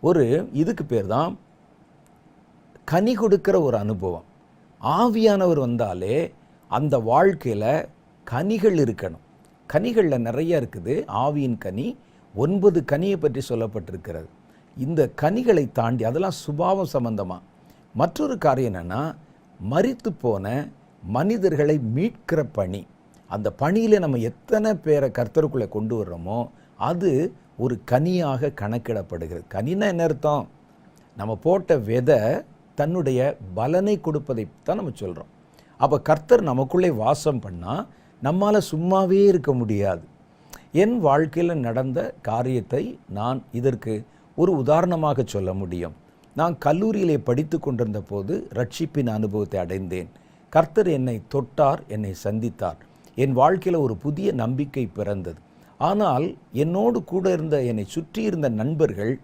ஒரு இதுக்கு பேர் தான் கனி கொடுக்கிற ஒரு அனுபவம். ஆவியானவர் வந்தாலே அந்த வாழ்க்கையில் கனிகள் இருக்கணும். கனிகளில் நிறைய இருக்குது. ஆவியின் கனி 9 கனியை பற்றி சொல்லப்பட்டிருக்கிறது. இந்த கனிகளை தாண்டி அதெல்லாம் சுபாவம் சம்பந்தமாக. மற்றொரு காரியம் என்னென்னா, மரித்து போன மனிதர்களை மீட்கிற பணி. அந்த பணியில் நம்ம எத்தனை பேரை கர்த்தருக்குள்ளே கொண்டு வர்றோமோ அது ஒரு கனியாக கணக்கிடப்படுகிறது. கனின்னா என்ன அர்த்தம்? நம்ம போட்ட விதை தன்னுடைய பலனை கொடுப்பதை தான் நம்ம சொல்கிறோம். அப்போ கர்த்தர் நமக்குள்ளே வாசம் பண்ணால் நம்மால் சும்மாவே இருக்க முடியாது. என் வாழ்க்கையில் நடந்த காரியத்தை நான் இதற்கு ஒரு உதாரணமாக சொல்ல முடியும். நான் கல்லூரியிலே படித்து கொண்டிருந்த போது ரட்சிப்பின் அனுபவத்தை அடைந்தேன். கர்த்தர் என்னை தொட்டார், என்னை சந்தித்தார். என் வாழ்க்கையில் ஒரு புதிய நம்பிக்கை பிறந்தது. ஆனால் என்னோடு கூட இருந்த, என்னை சுற்றி இருந்த நண்பர்கள்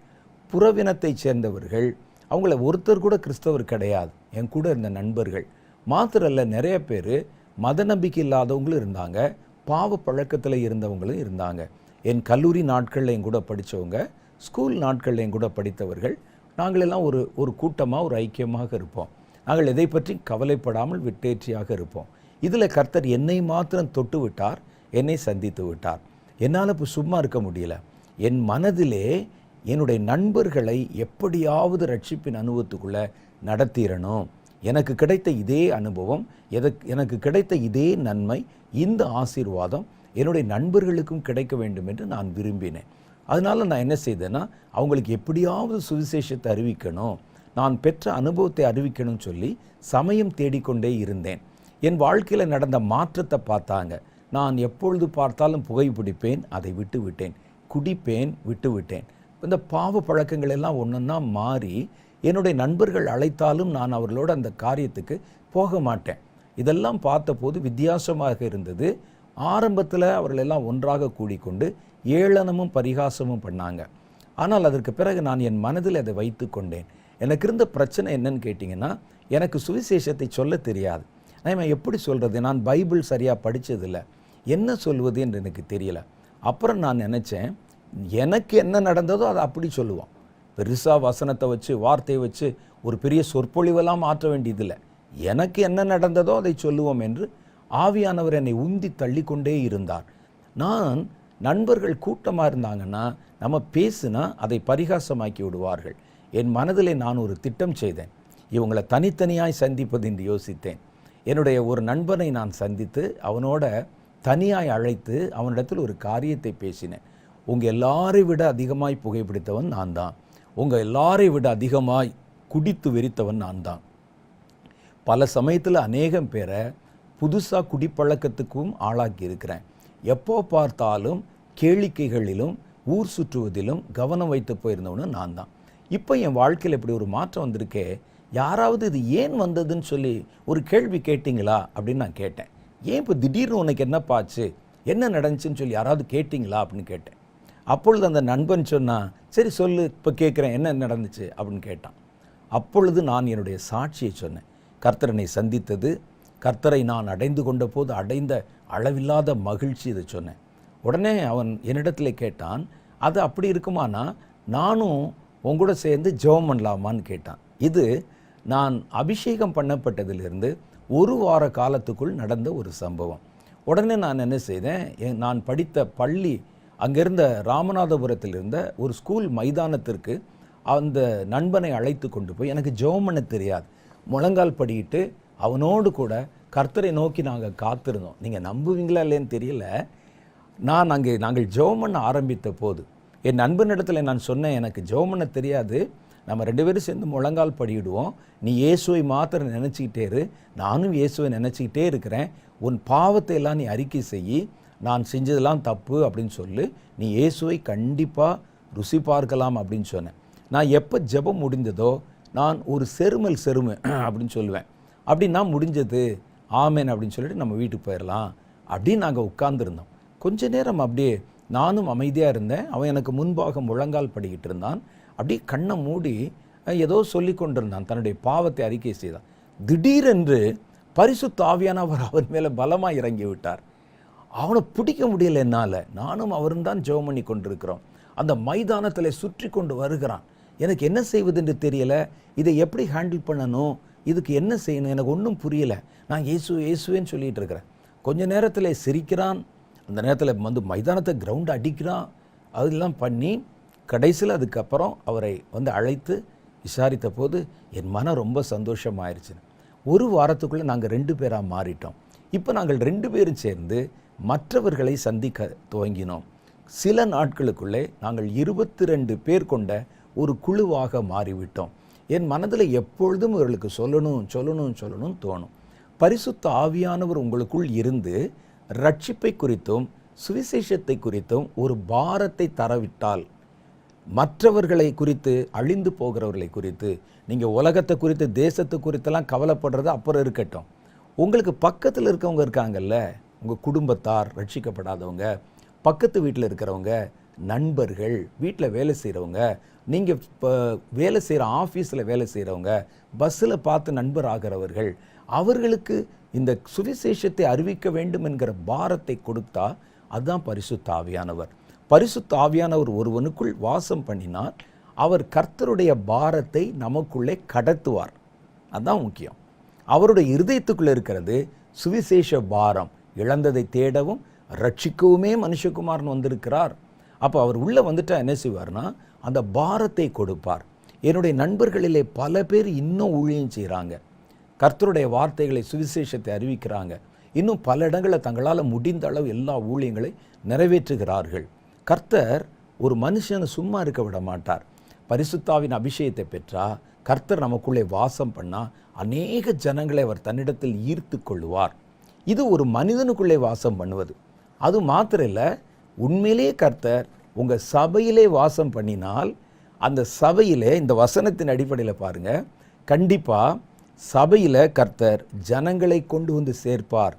புறவினத்தை சேர்ந்தவர்கள். அவங்கள ஒருத்தர் கூட கிறிஸ்தவர் கிடையாது. என் கூட இருந்த நண்பர்கள் மாத்திரல்ல, நிறைய பேர் மத நம்பிக்கை இல்லாதவங்களும் இருந்தாங்க, பாவ பழக்கத்தில் இருந்தவங்களும் இருந்தாங்க. என் கல்லூரி நாட்களில் என் கூட படித்தவங்க, ஸ்கூல் நாட்களில் என் கூட படித்தவர்கள், நாங்களெல்லாம் ஒரு கூட்டமாக ஒரு ஐக்கியமாக இருப்போம். நாங்கள் எதை பற்றி கவலைப்படாமல் விட்டேற்றியாக இருப்போம். இதில் கர்த்தர் என்னை மாத்திரம் தொட்டு விட்டார், என்னை சந்தித்து விட்டார். என்னால் இப்போ சும்மா இருக்க முடியல. என் மனதிலே என்னுடைய நண்பர்களை எப்படியாவது ரட்சிப்பின் அனுபவத்துக்குள்ளே நடத்திடணும். எனக்கு கிடைத்த இதே அனுபவம், எனக்கு கிடைத்த இதே நன்மை, இந்த ஆசீர்வாதம் என்னுடைய நண்பர்களுக்கும் கிடைக்க வேண்டும் என்று நான் விரும்பினேன். அதனால் நான் என்ன செய்தேன்னா, அவங்களுக்கு எப்படியாவது சுவிசேஷத்தை அறிவிக்கணும், நான் பெற்ற அனுபவத்தை அறிவிக்கணும்னு சொல்லி சமயம் தேடிக்கொண்டே இருந்தேன். என் வாழ்க்கையில் நடந்த மாற்றத்தை பார்த்தாங்க. நான் எப்பொழுது பார்த்தாலும் புகைப்பிடிப்பேன், அதை விட்டு விட்டேன். குடிப்பேன், விட்டு விட்டேன். இந்த பாவ பழக்கங்கள் எல்லாம் ஒன்றொன்னா மாறி, என்னுடைய நண்பர்கள் அழைத்தாலும் நான் அவர்களோட அந்த காரியத்துக்கு போக மாட்டேன். இதெல்லாம் பார்த்தபோது வித்தியாசமாக இருந்தது. ஆரம்பத்தில் அவர்கள் எல்லாம் ஒன்றாக கூடிக்கொண்டு ஏளனமும் பரிகாசமும் பண்ணாங்க. ஆனால் அதற்கு பிறகு நான் என் மனதில் அதை வைத்து கொண்டேன். எனக்கு இருந்த பிரச்சனை என்னன்னு கேட்டிங்கன்னா, எனக்கு சுவிசேஷத்தை சொல்ல தெரியாது. நான் எப்படி சொல்கிறது? நான் பைபிள் சரியாக படித்ததில்லை. என்ன சொல்வது என்று எனக்கு தெரியல. அப்புறம் நான் நினச்சேன், எனக்கு என்ன நடந்ததோ அதை அப்படி சொல்லுவோம். பெருசாக வசனத்தை வச்சு, வார்த்தையை வச்சு ஒரு பெரிய சொற்பொழிவெல்லாம் மாற்ற வேண்டியதில்லை. எனக்கு என்ன நடந்ததோ அதை சொல்லுவோம் என்று ஆவியானவர் என்னை உந்தி தள்ளிக்கொண்டே இருந்தார். நான் நண்பர்கள் கூட்டமாக இருந்தாங்கன்னா, நம்ம பேசுனா அதை பரிகாசமாக்கி விடுவார்கள். என் மனதில் நான் ஒரு திட்டம் செய்தேன். இவங்களை தனித்தனியாய் சந்திப்பது என்று யோசித்தேன். என்னுடைய ஒரு நண்பனை நான் சந்தித்து அவனோட தனியாய் அழைத்து அவனிடத்தில் ஒரு காரியத்தை பேசினேன். உங்கள் எல்லாரை விட அதிகமாய் புகைப்பிடித்தவன் நான் தான். உங்கள் எல்லாரை விட அதிகமாய் குடித்து வெறித்தவன் நான் தான். பல சமயத்தில் அநேகம் பேரை புதுசாக குடிப்பழக்கத்துக்கும் ஆளாக்கி இருக்கிறேன். எப்போ பார்த்தாலும் கேளிக்கைகளிலும் ஊர் சுற்றுவதிலும் கவனம் வைத்து போயிருந்தவனு நான் தான். இப்போ என் வாழ்க்கையில் இப்படி ஒரு மாற்றம் வந்திருக்கே, யாராவது இது ஏன் வந்ததுன்னு சொல்லி ஒரு கேள்வி கேட்டிங்களா அப்படின்னு நான் கேட்டேன். ஏன் இப்போ திடீர்னு உனக்கு என்னப்பாச்சு, என்ன நடந்துச்சுன்னு சொல்லி யாராவது கேட்டிங்களா அப்படின்னு கேட்டேன். அப்பொழுது அந்த நண்பன் சொன்னான், சரி சொல்லு, இப்போ கேட்குறேன், என்ன நடந்துச்சு அப்படின்னு கேட்டான். அப்பொழுது நான் என்னுடைய சாட்சியை சொன்னேன். கர்த்தரனை சந்தித்தது, கர்த்தரை நான் அடைந்து கொண்ட போது அடைந்த அளவில்லாத மகிழ்ச்சி இதை சொன்னேன். உடனே அவன் என்னிடத்தில் கேட்டான், அது அப்படி இருக்குமானா நானும் உங்கூட சேர்ந்து ஜெபம் பண்ணலாமான்னு கேட்டான். இது நான் அபிஷேகம் பண்ணப்பட்டதிலிருந்து ஒரு வார காலத்துக்குள் நடந்த ஒரு சம்பவம். உடனே நான் என்ன செய்தேன், நான் படித்த பள்ளி அங்கிருந்த ராமநாதபுரத்தில் இருந்த ஒரு ஸ்கூல் மைதானத்திற்கு அந்த நண்பனை அழைத்து கொண்டு போய், எனக்கு ஜெபம் பண்ண தெரியாது, முழங்கால் படிக்கிட்டு அவனோடு கூட கர்த்தரை நோக்கி நாங்கள் காத்திருந்தோம். நீங்கள் நம்புவீங்களா இல்லைன்னு தெரியல. நாங்கள் ஜெபம் பண்ண ஆரம்பித்த போது என் நண்பனிடத்தில் நான் சொன்னேன், எனக்கு ஜெபம் பண்ண தெரியாது, நம்ம 2 பேரும் சேர்ந்து முழங்கால் படியிடுவோம், நீ இயேசுவை மாத்திரம் நினச்சிக்கிட்டே இரு, நானும் இயேசுவை நினச்சிக்கிட்டே இருக்கிறேன், உன் பாவத்தை எல்லாம் நீ அறிக்கை செய்யி, நான் செஞ்சதெல்லாம் தப்பு அப்படின்னு சொல்லு, நீ இயேசுவை கண்டிப்பாக ருசி பார்க்கலாம் அப்படின்னு சொன்னேன். நான் எப்போ ஜெபம் முடிந்ததோ நான் ஒரு செருமல் அப்படின்னு சொல்லுவேன். அப்படின்னா முடிஞ்சது, ஆமேன் அப்படின்னு சொல்லிட்டு நம்ம வீட்டுக்கு போயிடலாம் அப்படின்னு நாங்கள் உட்கார்ந்துருந்தோம். கொஞ்ச நேரம் அப்படியே நானும் அமைதியாக இருந்தேன். அவன் எனக்கு முன்பாக முழங்கால் படிக்கிட்டு இருந்தான். அப்படியே கண்ணை மூடி ஏதோ சொல்லி கொண்டிருந்தான், தன்னுடைய பாவத்தை அறிக்கை செய்தான். திடீரென்று பரிசுத்த ஆவியானவர் அவன் மேலே பலமாக இறங்கி விட்டார். அவனை பிடிக்க முடியல என்னால். நானும் அவரும் தான் ஜெபம் பண்ணி கொண்டிருக்கிறோம். அந்த மைதானத்தில் சுற்றி கொண்டு வருகிறான். எனக்கு என்ன செய்வதுன்னு தெரியலை, இதை எப்படி ஹேண்டில் பண்ணணும், இதுக்கு என்ன செய்யணும் எனக்கு ஒன்றும் புரியலை. நான் இயேசுவேன்னு சொல்லிகிட்டு இருக்கிறேன். கொஞ்ச நேரத்தில் சிரிக்கிறான், அந்த நேரத்தில் வந்து மைதானத்தை கிரவுண்டு அடிக்கிறான். அதெல்லாம் பண்ணி கடைசியில் அதுக்கப்புறம் அவரை வந்து அழைத்து விசாரித்த போது என் மனம் ரொம்ப சந்தோஷமாயிருச்சு. ஒரு வாரத்துக்குள்ளே நாங்கள் 2 பேராக மாறிட்டோம். இப்போ நாங்கள் 2 பேரும் சேர்ந்து மற்றவர்களை சந்திக்க துவங்கினோம். சில நாட்களுக்குள்ளே நாங்கள் 22 பேர் கொண்ட ஒரு குழுவாக மாறிவிட்டோம். என் மனதில் எப்பொழுதும் இவர்களுக்கு சொல்லணும் தோணும். பரிசுத்த ஆவியானவர் உங்களுக்குள் இருந்து ரட்சிப்பை குறித்தும் சுவிசேஷத்தை குறித்தும் ஒரு பாரத்தை தரவிட்டால், மற்றவர்களை குறித்து, அழிந்து போகிறவர்களை குறித்து, நீங்கள் உலகத்தை குறித்து தேசத்தை குறித்தெல்லாம் கவலைப்படுறது அப்புறம் இருக்கட்டும், உங்களுக்கு பக்கத்தில் இருக்கவங்க இருக்காங்கல்ல, உங்கள் குடும்பத்தார் ரட்சிக்கப்படாதவங்க, பக்கத்து வீட்டில் இருக்கிறவங்க, நண்பர்கள், வீட்டில் வேலை செய்கிறவங்க, நீங்கள் இப்போ வேலை செய்கிற ஆஃபீஸில் வேலை செய்கிறவங்க, பஸ்ஸில் பார்த்து நண்பர் ஆகிறவர்கள், அவர்களுக்கு இந்த சுவிசேஷத்தை அறிவிக்க வேண்டும் என்கிற பாரத்தை கொடுத்தா அதுதான் பரிசுத்த ஆவியானவர். பரிசுத்த ஆவியானவர் ஒருவனுக்குள் வாசம் பண்ணினால் அவர் கர்த்தருடைய பாரத்தை நமக்குள்ளே கடத்துவார். அதுதான் முக்கியம். அவருடைய இருதயத்துக்குள்ளே இருக்கிறது சுவிசேஷ பாரம். இழந்ததை தேடவும் ரட்சிக்கவுமே மனுஷகுமாரன் வந்திருக்கிறார். அப்போ அவர் உள்ளே வந்துட்டா என்ன செய்வார்னா அந்த பாரத்தை கொடுப்பார். என்னுடைய நண்பர்களிலே பல பேர் இன்னும் ஊழியம் செய்கிறாங்க, கர்த்தருடைய வார்த்தைகளை சுவிசேஷத்தை அறிவிக்கிறாங்க, இன்னும் பல இடங்களில் தங்களால் முடிந்த அளவு எல்லா ஊழியங்களை நிறைவேற்றுகிறார்கள். கர்த்தர் ஒரு மனுஷனை சும்மா இருக்க விட மாட்டார். பரிசுத்தாவின் அபிஷேகத்தை பெற்றா கர்த்தர் நமக்குள்ளே வாசம் பண்ணால் அநேக ஜனங்களை அவர் தன்னிடத்தில் ஈர்த்து கொள்ளுவார். இது ஒரு மனிதனுக்குள்ளே வாசம் பண்ணுவது. அது மாத்திரம் இல்லை, உண்மையிலே கர்த்தர் உங்கள் சபையிலே வாசம் பண்ணினால் அந்த சபையிலே இந்த வசனத்தின் அடிப்படையில் பாருங்கள், கண்டிப்பாக சபையில் கர்த்தர் ஜனங்களை கொண்டு வந்து சேர்ப்பார்,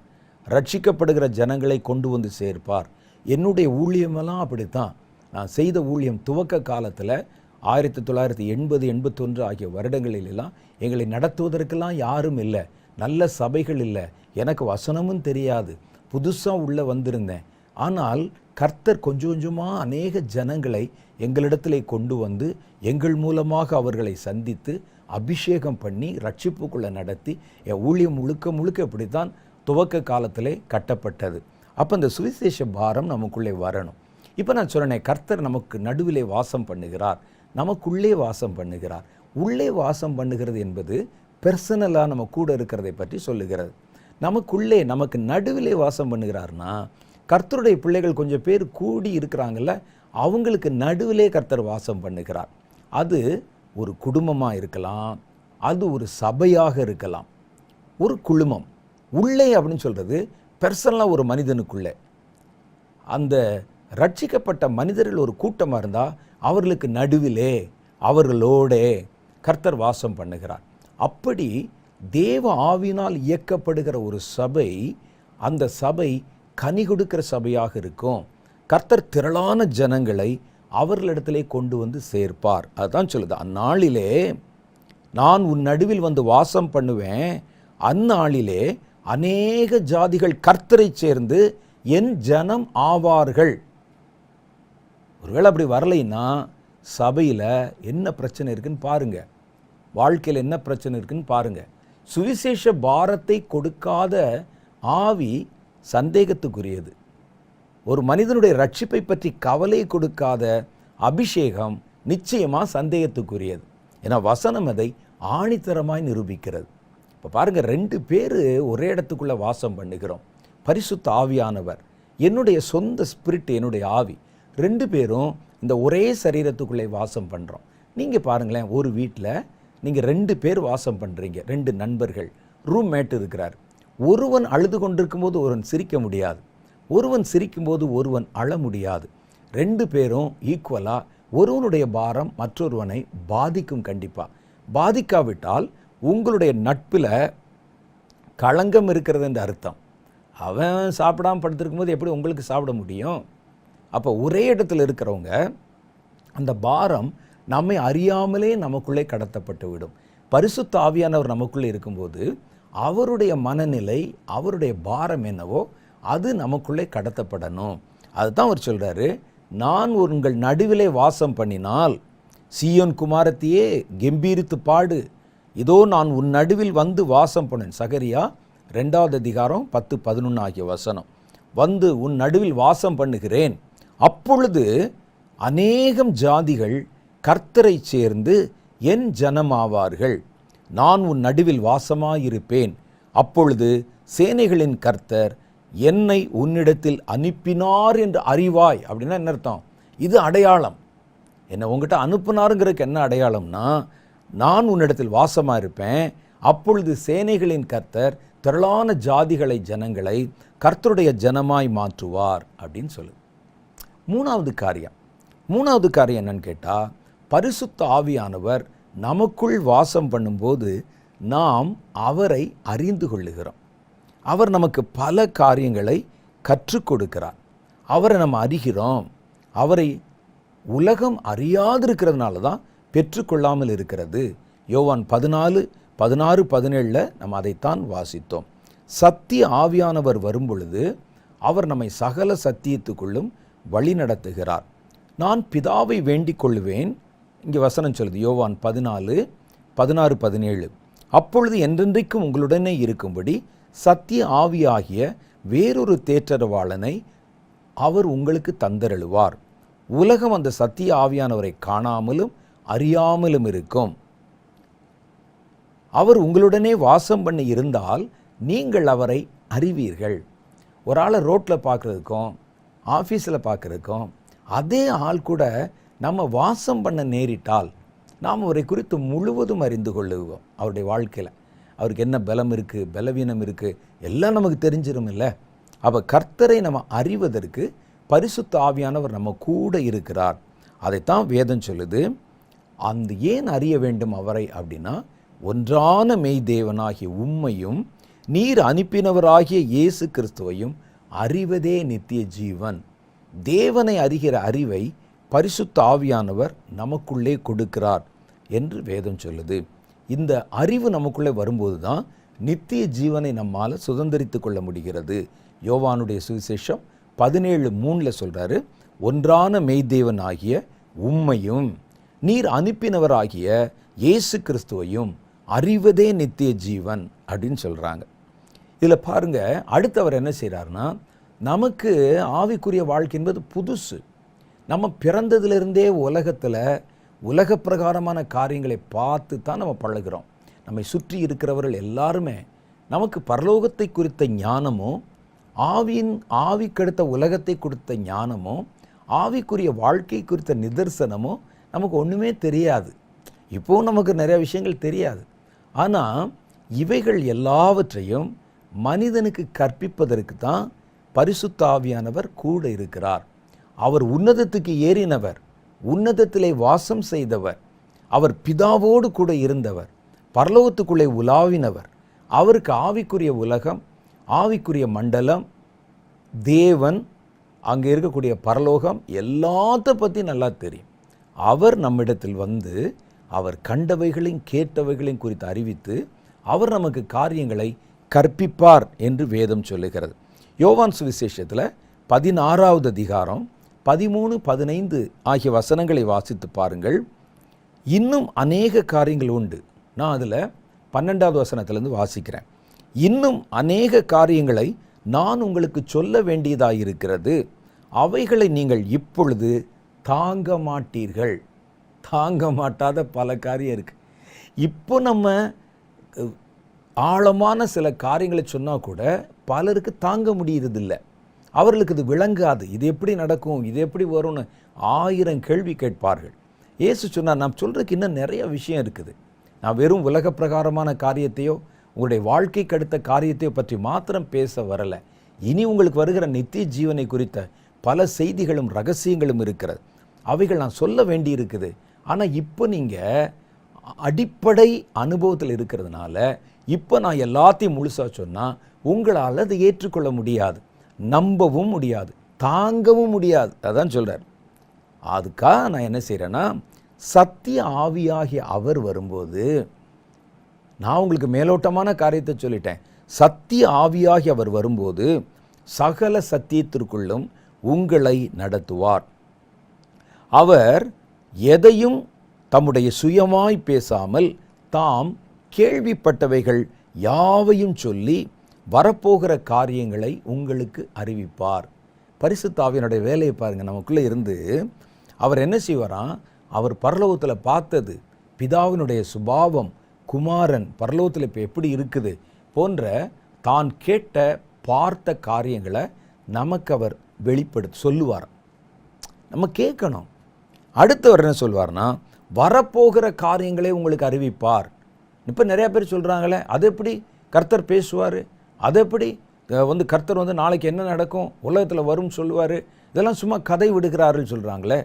ரட்சிக்கப்படுகிற ஜனங்களை கொண்டு வந்து சேர்ப்பார். என்னுடைய ஊழியமெல்லாம் அப்படித்தான். நான் செய்த ஊழியம் துவக்க காலத்தில் 1980, 81 ஆகிய வருடங்களிலெல்லாம் எங்களை நடத்துவதற்கெல்லாம் யாரும் இல்லை, நல்ல சபைகள் இல்லை, எனக்கு வசனமும் தெரியாது, புதுசாக உள்ளே வந்திருந்தேன். ஆனால் கர்த்தர் கொஞ்சம் கொஞ்சமாக அநேக ஜனங்களை எங்களிடத்திலே கொண்டு வந்து எங்கள் மூலமாக அவர்களை சந்தித்து அபிஷேகம் பண்ணி ரட்சிப்புக்குள்ளே நடத்தி என் ஊழியம் முழுக்க முழுக்க இப்படித்தான் துவக்க காலத்திலே கட்டப்பட்டது. அப்போ அந்த சுவிசேஷ பாரம் நமக்குள்ளே வரணும். இப்போ நான் சொன்னேன், கர்த்தர் நமக்கு நடுவிலே வாசம் பண்ணுகிறார், நமக்குள்ளே வாசம் பண்ணுகிறார். உள்ளே வாசம் பண்ணுகிறது என்பது பெர்சனலாக நம்ம கூட இருக்கிறதை பற்றி சொல்லுகிறது. நமக்குள்ளே நமக்கு நடுவிலே வாசம் பண்ணுகிறார்னா கர்த்தருடைய பிள்ளைகள் கொஞ்சம் பேர் கூடி இருக்கிறாங்கல்ல, அவங்களுக்கு நடுவிலே கர்த்தர் வாசம் பண்ணுகிறார். அது ஒரு குடும்பமாக இருக்கலாம், அது ஒரு சபையாக இருக்கலாம், ஒரு குழுமம். உள்ளே அப்படின்னு சொல்கிறது பெர்சனலாக ஒரு மனிதனுக்குள்ளே. அந்த ரட்சிக்கப்பட்ட மனிதர்கள் ஒரு கூட்டமாக இருந்தால் அவர்களுக்கு நடுவிலே அவர்களோடே கர்த்தர் வாசம் பண்ணுகிறார். அப்படி தேவ ஆவியினால் இயக்கப்படுகிற ஒரு சபை, அந்த சபை கனி கொடுக்கிற சபையாக இருக்கும். கர்த்தர் திரளான ஜனங்களை அவர்களிடத்திலே கொண்டு வந்து சேர்ப்பார். அதுதான் சொல்லுது, அந்நாளிலே நான் உன் நடுவில் வந்து வாசம் பண்ணுவேன், அந்நாளிலே அநேக ஜாதிகள் கர்த்தரை சேர்ந்து என் ஜனம் ஆவார்கள். ஒருவேளை அப்படி வரலைன்னா சபையில் என்ன பிரச்சனை இருக்குன்னு பாருங்க, வாழ்க்கையில் என்ன பிரச்சனை இருக்குன்னு பாருங்க. சுவிசேஷ பாரத்தை கொடுக்காத ஆவி சந்தேகத்துக்குரியது. ஒரு மனிதனுடைய ரட்சிப்பை பற்றி கவலை கொடுக்காத அபிஷேகம் நிச்சயமாக சந்தேகத்துக்குரியது. ஏன்னா வசனம் அதை ஆணித்தரமாய் நிரூபிக்கிறது. இப்போ பாருங்கள், 2 பேர் ஒரே இடத்துக்குள்ளே வாசம் பண்ணுகிறோம். பரிசுத்த ஆவியானவர், என்னுடைய சொந்த ஸ்பிரிட், என்னுடைய ஆவி, 2 பேரும் இந்த ஒரே சரீரத்துக்குள்ளே வாசம் பண்ணுறோம். நீங்கள் பாருங்களேன், ஒரு வீட்டில் நீங்கள் 2 பேர் வாசம் பண்ணுறீங்க, 2 நண்பர்கள், ரூம்மேட் இருக்கிறார். ஒருவன் அழுது கொண்டிருக்கும் போது ஒருவன் சிரிக்க முடியாது, ஒருவன் சிரிக்கும்போது ஒருவன் அழ முடியாது. 2 பேரும் ஈக்குவலாக ஒருவனுடைய பாரம் மற்றொருவனை பாதிக்கும். கண்டிப்பாக பாதிக்காவிட்டால் உங்களுடைய நட்பில் களங்கம் இருக்கிறது என்று அர்த்தம். அவன் சாப்பிடாமல் படுத்திருக்கும் போது எப்படி உங்களுக்கு சாப்பிட முடியும்? அப்போ ஒரே இடத்துல இருக்கிறவங்க அந்த பாரம் நம்மை அறியாமலே நமக்குள்ளே கடத்தப்பட்டு விடும். பரிசுத்த ஆவியானவர் நமக்குள்ளே இருக்கும்போது அவருடைய மனநிலை, அவருடைய பாரம் என்னவோ அது நமக்குள்ளே கடத்தப்படணும். அதுதான் அவர் சொல்கிறாரு, நான் உங்கள் நடுவிலே வாசம் பண்ணினால் சீயோன் குமாரத்தியே கெம்பீரித்து பாடு, இதோ நான் உன் நடுவில் வந்து வாசம் பண்ணேன். சகரியா 2வது அதிகாரம் 10, 11 ஆகிய வசனம். வந்து உன் நடுவில் வாசம் பண்ணுகிறேன், அப்பொழுது அநேகம் ஜாதிகள் கர்த்தரை சேர்ந்து என் ஜனமாவார்கள். நான் உன் நடுவில் வாசமாயிருப்பேன், அப்பொழுது சேனைகளின் கர்த்தர் என்னை உன்னிடத்தில் அனுப்பினார் என்று அறிவாய். அப்படின்னா என்ன அர்த்தம்? இது அடையாளம். என்னை உங்ககிட்ட அனுப்புனாருங்கிறதுக்கு என்ன அடையாளம்னா, நான் உன்னிடத்தில் வாசமாக இருப்பேன், அப்பொழுது சேனைகளின் கர்த்தர் திரளான ஜாதிகளை, ஜனங்களை கர்த்தருடைய ஜனமாய் மாற்றுவார் அப்படின்னு சொல்லு. மூணாவது காரியம் என்னன்னு கேட்டால், பரிசுத்த ஆவியானவர் நமக்குள் வாசம் பண்ணும்போது நாம் அவரை அறிந்து கொள்ளுகிறோம். அவர் நமக்கு பல காரியங்களை கற்றுக் கொடுக்கிறார். அவரை நம்ம அறிகிறோம். அவரை உலகம் அறியாதிருக்கிறதுனால தான் பெற்றுக்கொள்ளாமல் இருக்கிறது. யோவான் 14, 16, 17 நம்ம அதைத்தான் வாசித்தோம். சத்திய ஆவியானவர் வரும்பொழுது அவர் நம்மை சகல சத்தியத்துக்குள்ளும் வழி நடத்துகிறார். நான் பிதாவை வேண்டிக் கொள்ளுவேன். இங்கே வசனம் சொல்லுது, யோவான் 14:16-17. அப்பொழுது என்றென்றைக்கும் உங்களுடனே இருக்கும்படி சத்திய ஆவியாகிய வேறொரு தேற்றரவாளனை அவர் உங்களுக்கு தந்தருளுவார். உலகம் அந்த சத்திய ஆவியானவரை காணாமலும் அறியாமலும் இருக்கும். அவர் உங்களுடனே வாசம் பண்ணி இருந்தால் நீங்கள் அவரை அறிவீர்கள். ஒரு ஆளை ரோட்டில் பார்க்குறதுக்கும் ஆஃபீஸில் பார்க்குறதுக்கும் அதே ஆள் கூட நம்ம வாசம் பண்ண நேரிட்டால் நாம் அவரை குறித்து முழுவதும் அறிந்து கொள்ளுவோம். அவருடைய வாழ்க்கையில் அவருக்கு என்ன பலம் இருக்குது, பலவீனம் இருக்குது, எல்லாம் நமக்கு தெரிஞ்சிடும் இல்லை. அப்போ கர்த்தரை நம்ம அறிவதற்கு பரிசுத்த ஆவியானவர் நம்ம கூட இருக்கிறார். அதைத்தான் வேதம் சொல்லுது. அந்த ஏன் அறிய வேண்டும் அவரை அப்படின்னா, ஒன்றான மெய் தேவனாகிய உம்மையும் நீர் அனுப்பினவராகிய இயேசு கிறிஸ்துவையும் அறிவதே நித்திய ஜீவன். தேவனை அறிகிற அறிவை பரிசுத்த ஆவியானவர் நமக்குள்ளே கொடுக்கிறார் என்று வேதம் சொல்லுது. இந்த அறிவு நமக்குள்ளே வரும்போது தான் நித்திய ஜீவனை நம்மால் சுதந்திரித்து கொள்ள முடிகிறது. யோவானுடைய சுவிசேஷம் 17:3 சொல்கிறாரு, ஒன்றான மெய்தேவன் ஆகிய உம்மையும் நீர் அனுப்பினவராகிய இயேசு கிறிஸ்துவையும் அறிவதே நித்திய ஜீவன் அப்படின்னு சொல்கிறாங்க. இதில் பாருங்க, அடுத்தவர் என்ன செய்கிறாருன்னா, நமக்கு ஆவிக்குரிய வாழ்க்கை என்பது புதுசு. நம்ம பிறந்ததிலிருந்தே உலகத்தில் உலக பிரகாரமான காரியங்களை பார்த்து தான் நம்ம பழகிறோம். நம்மை சுற்றி இருக்கிறவர்கள் எல்லாருமே நமக்கு பரலோகத்தை குறித்த ஞானமோ, ஆவிக்கடுத்த உலகத்தை கொடுத்த ஞானமோ, ஆவிக்குரிய வாழ்க்கை குறித்த நிதர்சனமோ நமக்கு ஒன்றுமே தெரியாது. இப்போவும் நமக்கு நிறைய விஷயங்கள் தெரியாது. ஆனால் இவைகள் எல்லாவற்றையும் மனிதனுக்கு கற்பிப்பதற்கு தான் பரிசுத்த ஆவியானவர் கூட இருக்கிறார். அவர் உன்னதத்துக்கு ஏறினவர், உன்னதத்திலே வாசம் செய்தவர், அவர் பிதாவோடு கூட இருந்தவர், பரலோகத்துக்குள்ளே உலாவினவர். அவருக்கு ஆவிக்குரிய உலகம், ஆவிக்குரிய மண்டலம், தேவன், அங்கே இருக்கக்கூடிய பரலோகம் எல்லாத்த பற்றி நல்லா தெரியும். அவர் நம்மிடத்தில் வந்து அவர் கண்டவைகளையும் கேட்டவைகளையும் குறித்து அறிவித்து அவர் நமக்கு காரியங்களை கற்பிப்பார் என்று வேதம் சொல்லுகிறது. யோவான் சுவிசேஷத்தில் 16வது அதிகாரம் 13, 15 ஆகிய வசனங்களை வாசித்து பாருங்கள். இன்னும் அநேக காரியங்கள் உண்டு. நான் அதில் 12வது வசனத்திலேருந்து வாசிக்கிறேன். இன்னும் அநேக காரியங்களை நான் உங்களுக்கு சொல்ல வேண்டியதாயிருக்கிறது, அவைகளை நீங்கள் இப்பொழுது தாங்க மாட்டீர்கள். தாங்க மாட்டாத பல காரியம் இருக்குது. இப்போ நம்ம ஆழமான சில காரியங்களை சொன்னால் கூட பலருக்கு தாங்க முடியறதில்லை. அவர்களுக்கு இது விளங்காது. இது எப்படி நடக்கும், இது எப்படி வரும்னு 1000 கேள்வி கேட்பார்கள். இயேசு சொன்னார், நான் சொல்கிறதுக்கு இன்னும் நிறைய விஷயம் இருக்குது. நான் வெறும் உலக பிரகாரமான காரியத்தையோ உங்களுடைய வாழ்க்கைக்கு அடுத்த காரியத்தையோ பற்றி மாத்திரம் பேச வரலை. இனி உங்களுக்கு வருகிற நித்திய ஜீவனை குறித்த பல செய்திகளும் ரகசியங்களும் இருக்கிறது. அவைகள் நான் சொல்ல வேண்டி இருக்குது. ஆனால் இப்போ நீங்கள் அடிப்படை அனுபவத்தில் இருக்கிறதுனால இப்போ நான் எல்லாத்தையும் முழுசாக சொன்னால் உங்களால் அதை ஏற்றுக்கொள்ள முடியாது, நம்பவும் முடியாது, தாங்கவும் முடியாது. அதான் சொல்கிறார். அதுக்காக நான் என்ன செய்கிறேன்னா, சத்திய ஆவியாகிய அவர் வரும்போது, நான் உங்களுக்கு மேலோட்டமான காரியத்தை சொல்லிட்டேன். சத்திய ஆவியாகி அவர் வரும்போது சகல சத்தியத்திற்குள்ளும் உங்களை நடத்துவார். அவர் எதையும் தம்முடைய சுயமாய் பேசாமல் தாம் கேள்விப்பட்டவைகள் யாவையும் சொல்லி வரப்போகிற காரியங்களை உங்களுக்கு அறிவிப்பார். பரிசுத்த ஆவியினுடைய வேலையை பாருங்கள். நமக்குள்ளே இருந்து அவர் என்ன செய்வாராம், அவர் பரலோகத்தில் பார்த்தது, பிதாவினுடைய சுபாவம், குமாரன் பரலோகத்தில் இப்போ எப்படி இருக்குது போன்ற தான் கேட்ட பார்த்த காரியங்களை நமக்கு அவர் வெளிப்படுத்த சொல்லுவார். நம்ம கேட்கணும். அடுத்தவர் என்ன சொல்வார்னா, வரப்போகிற காரியங்களை உங்களுக்கு அறிவிப்பார். இப்போ நிறையா பேர் சொல்கிறாங்களே, அது எப்படி கர்த்தர் பேசுவார், அது எப்படி கர்த்தர் நாளைக்கு என்ன நடக்கும் உலகத்தில் வரும் சொல்லுவார், இதெல்லாம் சும்மா கதை விடுகிறார்கள் சொல்கிறாங்களே.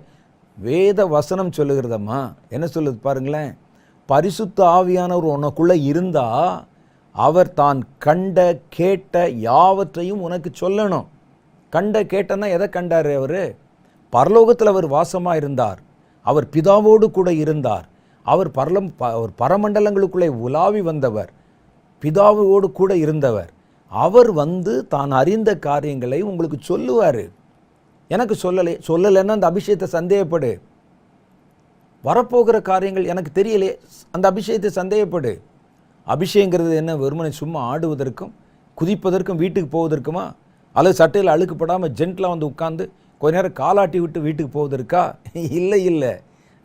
வேத வசனம் சொல்லுகிறதம்மா என்ன சொல்லுது பாருங்களேன். பரிசுத்த ஆவியானவர் உனக்குள்ளே இருந்தால் அவர் தான் கண்ட கேட்ட யாவற்றையும் உனக்கு சொல்லணும். கண்ட கேட்டன்னா எதை கண்டார்? அவர் பரலோகத்தில் அவர் வாசமாக இருந்தார், அவர் பிதாவோடு கூட இருந்தார், அவர் பரமண்டலங்களுக்குள்ளே உலாவி வந்தவர், பிதாவோடு கூட இருந்தவர். அவர் வந்து தான் அறிந்த காரியங்களை உங்களுக்கு சொல்லுவார். எனக்கு சொல்லலைன்னா அந்த அபிஷேகத்தை சந்தேகப்படு. வரப்போகிற காரியங்கள் எனக்கு தெரியலையே, அந்த அபிஷேகத்தை சந்தேகப்படு. அபிஷேகங்கிறது என்ன? வெறுமனை சும்மா ஆடுவதற்கும் குதிப்பதற்கும் வீட்டுக்கு போவதற்குமா? அல்லது சட்டையில் அழுக்குப்படாமல் ஜென்டிலாக வந்து உட்கார்ந்து கொஞ்ச நேரம் காலாட்டி விட்டு வீட்டுக்கு போவதற்கா? இல்லை இல்லை.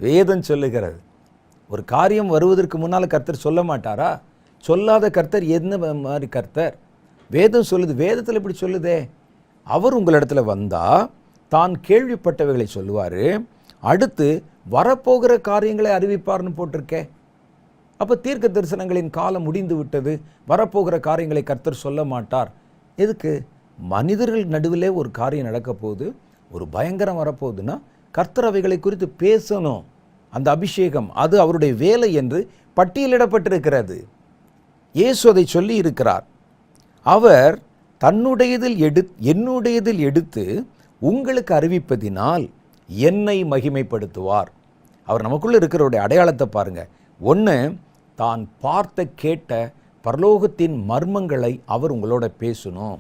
வேதம் சொல்லுகிறது, ஒரு காரியம் வருவதற்கு முன்னால் கர்த்தர் சொல்ல மாட்டாரா? சொல்லாத கர்த்தர் என்ன மாதிரி கர்த்தர்? வேதம் சொல்லுது. வேதத்தில் இப்படி சொல்லுதே. அவர் உங்களிடத்துல வந்தால் தான் கேள்விப்பட்டவைகளை சொல்லுவார், அடுத்து வரப்போகிற காரியங்களை அறிவிப்பார்னு போட்டிருக்கே. அப்போ தீர்க்க தரிசனங்களின் காலம் முடிந்து விட்டது, வரப்போகிற காரியங்களை கர்த்தர் சொல்ல மாட்டார். எதுக்கு? மனிதர்கள் நடுவிலே ஒரு காரியம் நடக்க போகுது, ஒரு பயங்கரம் வரப்போகுதுன்னா கர்த்தர் அவைகளை குறித்து பேசணும். அந்த அபிஷேகம் அது அவருடைய வேலை என்று பட்டியலிடப்பட்டிருக்கிறது. இயேசு அதை சொல்லி இருக்கிறார். அவர் என்னுடையதில் எடுத்து உங்களுக்கு அறிவிப்பதினால் என்னை மகிமைப்படுத்துவார். அவர் நமக்குள்ள இருக்கிறவருடைய அடையாளத்தை பாருங்க. ஒன்று, தான் பார்த்த கேட்ட பரலோகத்தின் மர்மங்களை அவர் உங்களோட பேசணும்.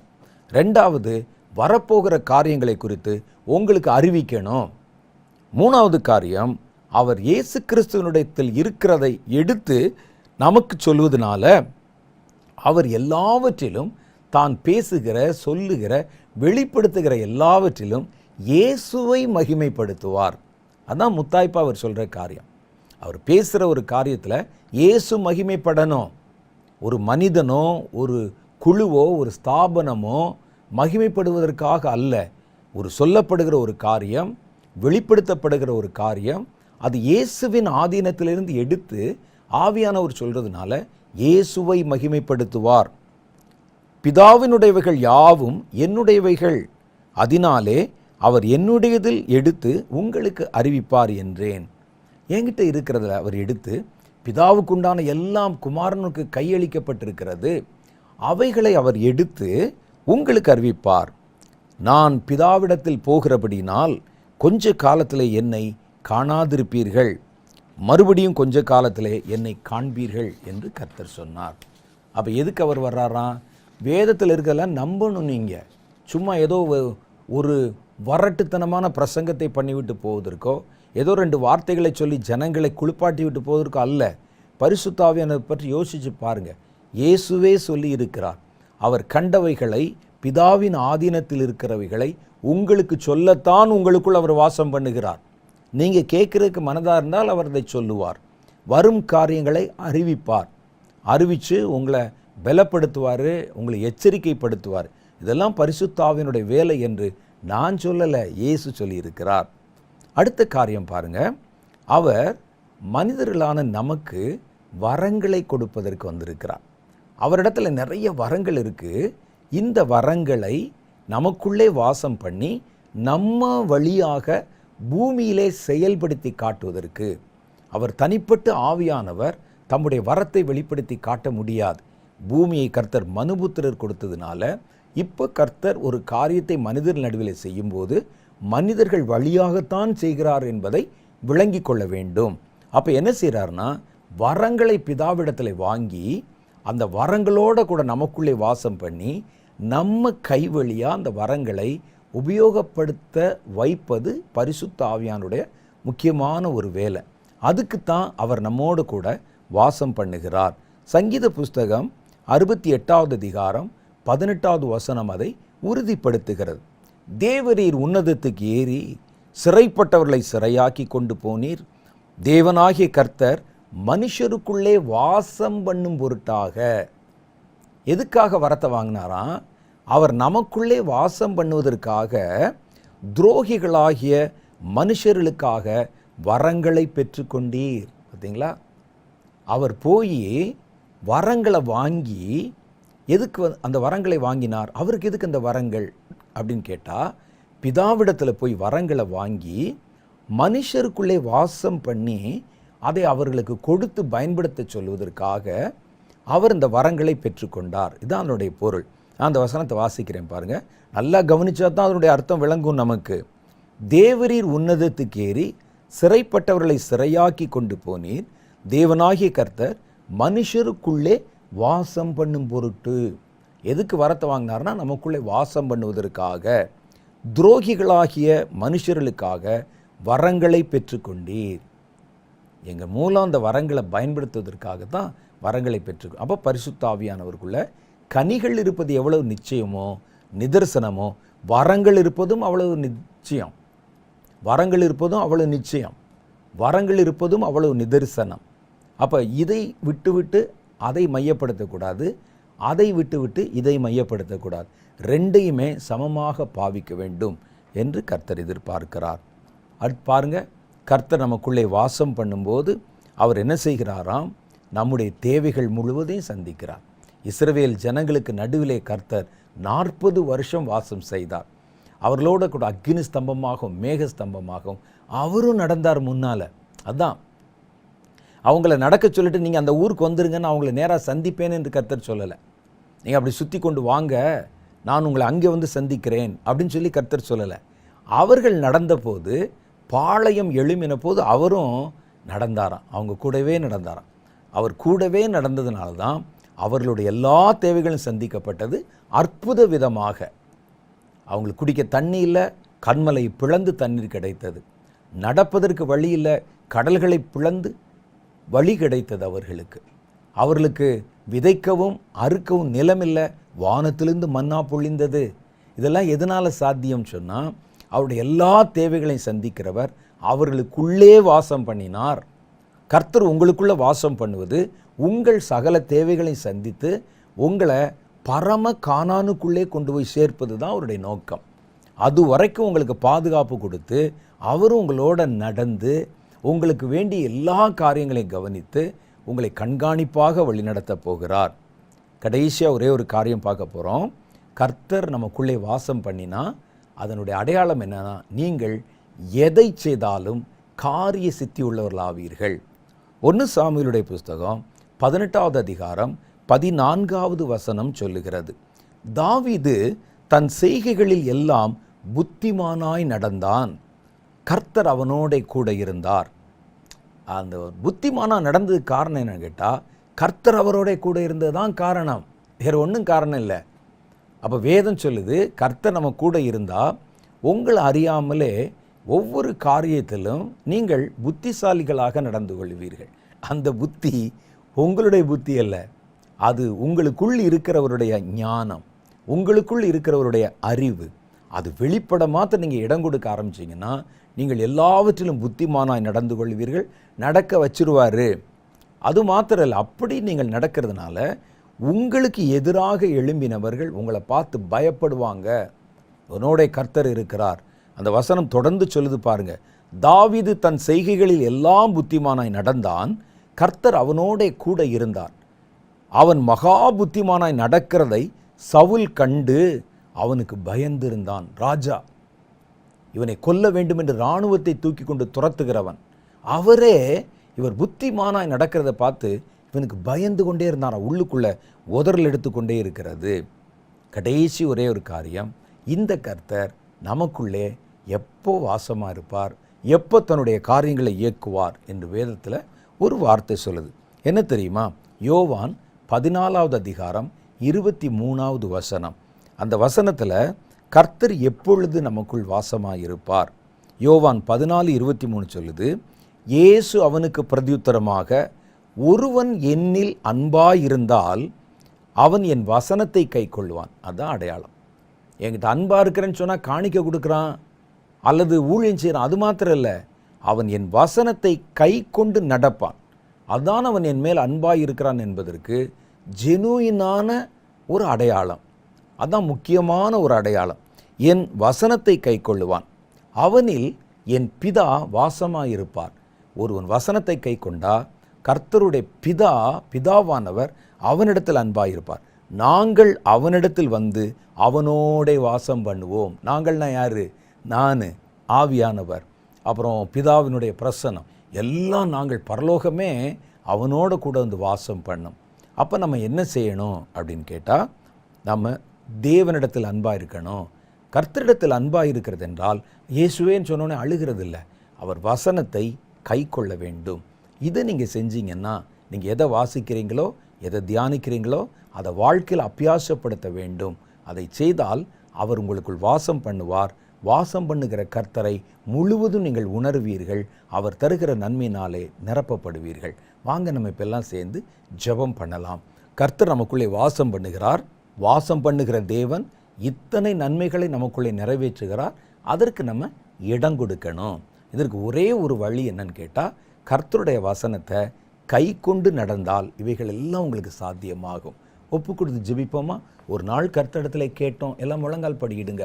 ரெண்டாவது, வரப்போகிற காரியங்களை குறித்து உங்களுக்கு அறிவிக்கணும். மூணாவது காரியம், அவர் இயேசு கிறிஸ்துவனிடத்தில் இருக்கிறதை எடுத்து நமக்கு சொல்வதனால அவர் எல்லாவற்றிலும் தான் பேசுகிற, சொல்லுகிற, வெளிப்படுத்துகிற எல்லாவற்றிலும் இயேசுவை மகிமைப்படுத்துவார். அதான் முத்தாய்ப்பா அவர் சொல்கிற காரியம். அவர் பேசுகிற ஒரு காரியத்தில் இயேசு மகிமைப்படணும். ஒரு மனிதனோ, ஒரு குழுவோ, ஒரு ஸ்தாபனமோ மகிமைப்படுவதற்காக அல்ல. ஒரு சொல்லப்படுகிற ஒரு காரியம், வெளிப்படுத்தப்படுகிற ஒரு காரியம், அது இயேசுவின் ஆதீனத்திலிருந்து எடுத்து ஆவியானவர் சொல்கிறதுனால இயேசுவை மகிமைப்படுத்துவார். பிதாவினுடையவைகள் யாவும் என்னுடையவைகள், அதனாலே அவர் என்னுடையதில் எடுத்து உங்களுக்கு அறிவிப்பார் என்றேன். என்கிட்ட இருக்கிறதுல அவர் எடுத்து, பிதாவுக்குண்டான எல்லாம் குமாரனுக்கு கையளிக்கப்பட்டிருக்கிறது, அவைகளை அவர் எடுத்து உங்களுக்கு அறிவிப்பார். நான் பிதாவிடத்தில் போகிறபடினால் கொஞ்ச காலத்திலே என்னை காணாதிருப்பீர்கள், மறுபடியும் கொஞ்ச காலத்திலே என்னை காண்பீர்கள் என்று கர்த்தர் சொன்னார். அப்போ எதுக்கு அவர் வர்றாராம்? வேதத்தில் இருக்கிறதெல்லாம் நம்பணும். நீங்கள் சும்மா ஏதோ ஒரு வரட்டுத்தனமான பிரசங்கத்தை பண்ணிவிட்டு போவதற்கோ, ஏதோ 2 வார்த்தைகளை சொல்லி ஜனங்களை குளிப்பாட்டி விட்டு போவதற்கோ அல்ல. பரிசுத்த ஆவியானவரை பற்றி யோசித்து பாருங்கள். இயேசுவே சொல்லி இருக்கிறார், அவர் கண்டவைகளை, பிதாவின் ஆதீனத்தில் இருக்கிறவைகளை உங்களுக்கு சொல்லத்தான் உங்களுக்குள் அவர் வாசம் பண்ணுகிறார். நீங்கள் கேட்குறதுக்கு மனதாக இருந்தால் அவர் அதை சொல்லுவார். வரும் காரியங்களை அறிவிப்பார். அறிவித்து உங்களை பலப்படுத்துவார், உங்களை எச்சரிக்கைப்படுத்துவார். இதெல்லாம் பரிசுத்த ஆவியினுடைய வேலை என்று நான் சொல்லலை, இயேசு சொல்லியிருக்கிறார். அடுத்த காரியம் பாருங்க, அவர் மனிதர்களான நமக்கு வரங்களை கொடுப்பதற்கு வந்திருக்கிறார். அவரிடத்துல நிறைய வரங்கள் இருக்குது. இந்த வரங்களை நமக்குள்ளே வாசம் பண்ணி நம்ம வழியாக பூமியிலே செயல்படுத்தி காட்டுவதற்கு அவர் தனிப்பட்ட ஆவியானவர் தம்முடைய வரத்தை வெளிப்படுத்தி காட்ட முடியாது. பூமியை கர்த்தர் மனுபுத்திரர் கொடுத்ததுனால இப்போ கர்த்தர் ஒரு காரியத்தை மனிதர் நடுவில் செய்யும்போது மனிதர்கள் வழியாகத்தான் செய்கிறார் என்பதை விளங்கி கொள்ள வேண்டும். அப்போ என்ன செய்கிறார்னா, வரங்களை பிதாவிடத்தில் வாங்கி அந்த வரங்களோட கூட நமக்குள்ளே வாசம் பண்ணி நம்ம கை வழியாக அந்த வரங்களை உபயோகப்படுத்த வைப்பது பரிசுத்த ஆவியானுடைய முக்கியமான ஒரு வேலை. அதுக்குத்தான் அவர் நம்மோடு கூட வாசம் பண்ணுகிறார். சங்கீத புஸ்தகம் 68வது அதிகாரம் 18வது வசனம் அதை உறுதிப்படுத்துகிறது. தேவரீர் உன்னதத்துக்கு ஏறி சிறைப்பட்டவர்களை சிறையாக்கி கொண்டு போனீர். தேவனாகிய கர்த்தர் மனுஷருக்குள்ளே வாசம் பண்ணும் பொருட்டாக. எதுக்காக வரத்தை வாங்கினாராம்? அவர் நமக்குள்ளே வாசம் பண்ணுவதற்காக துரோகிகளாகிய மனுஷர்களுக்காக வரங்களை பெற்றுக்கொண்டீர். பார்த்தீங்களா? அவர் போய் வரங்களை வாங்கி, எதுக்கு அந்த வரங்களை வாங்கினார்? அவருக்கு எதுக்கு அந்த வரங்கள் அப்படின்னு கேட்டால், பிதாவிடத்தில் போய் வரங்களை வாங்கி மனுஷருக்குள்ளே வாசம் பண்ணி அதை அவர்களுக்கு கொடுத்து பயன்படுத்த சொல்வதற்காக அவர் இந்த வரங்களை பெற்றுக்கொண்டார். இதுதான் அதனுடைய பொருள். நான் அந்த வசனத்தை வாசிக்கிறேன் பாருங்க. நல்லா கவனிச்சா தான் அதனுடைய அர்த்தம் விளங்கும் நமக்கு. தேவரீர் உன்னதத்துக்கு ஏறி சிறைப்பட்டவர்களை சிறையாக்கி கொண்டு போனீர். தேவனாகிய கர்த்தர் மனுஷருக்குள்ளே வாசம் பண்ணும் பொருட்டு. எதுக்கு வரத்தை வாங்கினார்னா நமக்குள்ளே வாசம் பண்ணுவதற்காக, துரோகிகளாகிய மனுஷர்களுக்காக வரங்களை பெற்றுக்கொண்டீர். எங்கள் மூலம் அந்த வரங்களை பயன்படுத்துவதற்காக தான் வரங்களை பெற்று. அப்போ பரிசுத்த ஆவியானவருக்குள்ள கனிகள் இருப்பது எவ்வளவு நிச்சயமோ நிதர்சனமோ, வரங்கள் இருப்பதும் அவ்வளவு நிச்சயம். வரங்கள் இருப்பதும் அவ்வளவு நிச்சயம், வரங்கள் இருப்பதும் அவ்வளவு நிதர்சனம். அப்போ இதை விட்டுவிட்டு அதை மையப்படுத்தக்கூடாது, அதை விட்டுவிட்டு இதை மையப்படுத்தக்கூடாது. ரெண்டையுமே சமமாக பாவிக்க வேண்டும் என்று கர்த்தர் எதிர்பார்க்கிறார். அடுத்து பாருங்க, கர்த்தர் நமக்குள்ளே வாசம் பண்ணும்போது அவர் என்ன செய்கிறாராம்? நம்முடைய தேவைகள் முழுவதையும் சந்திக்கிறார். இஸ்ரவேல் ஜனங்களுக்கு நடுவிலே கர்த்தர் 40 வருஷம் வாசம் செய்தார். அவர்களோட கூட அக்கினி ஸ்தம்பமாகவும் மேக ஸ்தம்பமாகவும் அவரும் நடந்தார் முன்னால். அதான் அவங்கள நடக்க சொல்லிட்டு நீங்கள் அந்த ஊருக்கு வந்துருங்கன்னு அவங்கள நேராக சந்திப்பேன் என்று கர்த்தர் சொல்லலை. நீங்கள் அப்படி சுற்றி கொண்டு வாங்க, நான் உங்களை அங்கே வந்து சந்திக்கிறேன் அப்படின்னு சொல்லி கர்த்தர் சொல்லலை. அவர்கள் நடந்தபோது, பாளையம் எழும்பின போது அவரும் நடந்தாராம், அவங்க கூடவே நடந்தாராம். அவர் கூடவே நடந்ததுனால தான் அவர்களுடைய எல்லா தேவைகளும் சந்திக்கப்பட்டது. அற்புத விதமாக அவங்களுக்கு குடிக்க தண்ணி இல்லை, கண்மலை பிளந்து தண்ணீர் கிடைத்தது. நடப்பதற்கு வழி இல்லை, கடல்களை பிளந்து வழி கிடைத்தது அவர்களுக்கு. அவர்களுக்கு விதைக்கவும் அறுக்கவும் நிலமில்லை, வானத்திலிருந்து மன்னா பொழிந்தது. இதெல்லாம் எதனால் சாத்தியம் சொன்னால், அவருடைய எல்லா தேவைகளையும் சந்திக்கிறவர் அவர்களுக்குள்ளே வாசம் பண்ணினார். கர்த்தர் உங்களுக்குள்ளே வாசம் பண்ணுவது உங்கள் சகல தேவைகளையும் சந்தித்து உங்களை பரம கானானுக்குள்ளே கொண்டு போய் சேர்ப்பது தான் அவருடைய நோக்கம். அது வரைக்கும் உங்களுக்கு பாதுகாப்பு கொடுத்து அவரும் உங்களோட நடந்து உங்களுக்கு வேண்டிய எல்லா காரியங்களையும் கவனித்து உங்களை கண்காணிப்பாக வழிநடத்த போகிறார். கடைசியாக ஒரே ஒரு காரியம் பார்க்க போகிறோம். கர்த்தர் நமக்குள்ளே வாசம் பண்ணினா அதனுடைய அடையாளம் என்னன்னா, நீங்கள் எதை செய்தாலும் காரிய சித்தி உள்ளவர்களாவீர்கள். 1 சாமுவேலுடைய புஸ்தகம் 18வது அதிகாரம் 14வது வசனம் சொல்லுகிறது, தாவீது தன் செய்கைகளில் எல்லாம் புத்திமானாய் நடந்தான், கர்த்தர் அவனோட கூட இருந்தார். அந்த புத்திமானா நடந்ததுக்கு காரணம் என்னன்னு கேட்டால், கர்த்தர் அவரோட கூட இருந்தது தான் காரணம், வேறு ஒன்றும் காரணம் இல்லை. அப்போ வேதம் சொல்லுது, கர்த்தர் நம்ம கூட இருந்தால் உங்களை அறியாமலே ஒவ்வொரு காரியத்திலும் நீங்கள் புத்திசாலிகளாக நடந்து கொள்வீர்கள். அந்த புத்தி உங்களுடைய புத்தி அல்ல, அது உங்களுக்குள் இருக்கிறவருடைய ஞானம், உங்களுக்குள் இருக்கிறவருடைய அறிவு. அது வெளிப்பட மாத்திரம் நீங்கள் இடம் கொடுக்க ஆரம்பிச்சிங்கன்னா நீங்கள் எல்லாவற்றிலும் புத்திமானாய் நடந்து கொள்வீர்கள், நடக்க வச்சிருவார். அது மாத்திரம் இல்லை, அப்படி நீங்கள் நடக்கிறதுனால உங்களுக்கு எதிராக எழும்பினவர்கள் உங்களை பார்த்து பயப்படுவாங்க. உன்னோட கர்த்தர் இருக்கிறார். அந்த வசனம் தொடர்ந்து சொல்லுது பாருங்க, தாவீது தன் செய்கைகளில் எல்லாம் புத்திமானாய் நடந்தான், கர்த்தர் அவனோட கூட இருந்தார். அவன் மகா புத்திமானாய் நடக்கிறதை சவுல் கண்டு அவனுக்கு பயந்திருந்தான். ராஜா இவனை கொல்ல வேண்டும் என்று இராணுவத்தை தூக்கி கொண்டு துரத்துகிறவன் அவரே இவர் புத்திமானாய் நடக்கிறத பார்த்து இவனுக்கு பயந்து கொண்டே இருந்தான். உள்ளுக்குள்ள உதறல் எடுத்துக்கொண்டே இருக்கிறது. கடைசி ஒரே ஒரு காரியம், இந்த கர்த்தர் நமக்குள்ளே எப்போ வாசமாக இருப்பார், எப்போ தன்னுடைய காரியங்களை இயக்குவார் என்று வேதத்தில் ஒரு வார்த்தை சொல்லுது. என்ன தெரியுமா? யோவான் 14வது அதிகாரம் 23வது வசனம். அந்த வசனத்தில் கர்த்தர் எப்பொழுது நமக்குள் வாசமாக இருப்பார்? யோவான் 14:23 சொல்லுது, இயேசு அவனுக்கு பிரதியுத்தரமாக, ஒருவன் என்னில் அன்பாயிருந்தால் அவன் என் வசனத்தை கை கொள்வான். அதுதான் அடையாளம். என்கிட்ட அன்பாக இருக்கிறேன்னு சொன்னால் காணிக்க கொடுக்குறான் அல்லது ஊழியம் செய்கிறான், அது மாத்திரம் இல்லை, அவன் என் வசனத்தை கை கொண்டு நடப்பான். அதுதான் அவன் என் மேல் அன்பாக இருக்கிறான் என்பதற்கு ஜெனுயினான ஒரு அடையாளம். அதுதான் முக்கியமான ஒரு அடையாளம். என் வசனத்தை கை கொள்ளுவான், அவனில் என் பிதா வாசமாக இருப்பார். ஒருவன் வசனத்தை கை கொண்டா கர்த்தருடைய பிதாவானவர் அவனிடத்தில் அன்பாயிருப்பார். நாங்கள் அவனிடத்தில் வந்து அவனோட வாசம் பண்ணுவோம். நாங்கள்னா யாரு? நான், ஆவியானவர், அப்புறம் பிதாவினுடைய பிரசன்னம் எல்லாம் நாங்கள் பரலோகமே அவனோட கூட வந்து வாசம் பண்ணும். அப்போ நம்ம என்ன செய்யணும் அப்படின்னு கேட்டால், நம்ம தேவனிடத்தில் அன்பாக இருக்கணும். கர்த்தரிடத்தில் அன்பாக இருக்கிறது என்றால் இயேசுவேன்னு சொன்னோன்னே அழுகிறது இல்லை, அவர் வசனத்தை கை கொள்ள வேண்டும். இதை நீங்கள் செஞ்சீங்கன்னா, நீங்கள் எதை வாசிக்கிறீங்களோ எதை தியானிக்கிறீங்களோ அதை வாழ்க்கையில் அபியாசப்படுத்த வேண்டும். அதை செய்தால் அவர் உங்களுக்குள் வாசம் பண்ணுவார். வாசம் பண்ணுகிற கர்த்தரை முழுவதும் நீங்கள் உணர்வீர்கள். அவர் தருகிற நன்மையினாலே நிரப்பப்படுவீர்கள். வாங்க நம்ம இப்பெல்லாம் சேர்ந்து ஜெபம் பண்ணலாம். கர்த்தர் நமக்குள்ளே வாசம் பண்ணுகிறார். வாசம் பண்ணுகிற தேவன் இத்தனை நன்மைகளை நமக்குள்ளே நிறைவேற்றுகிறார். அதற்கு நம்ம இடம் கொடுக்கணும். இதற்கு ஒரே ஒரு வழி என்னன்னு கேட்டால், கர்த்தருடைய வசனத்தை கை கொண்டு நடந்தால் இவைகள் எல்லாம் உங்களுக்கு சாத்தியமாகும். ஒப்பு கொடுத்து ஜெபிப்போமா? ஒரு நாள் கர்த்தரிடத்தில் கேட்டோம், எல்லாம் முழங்கால் படியிடுங்க.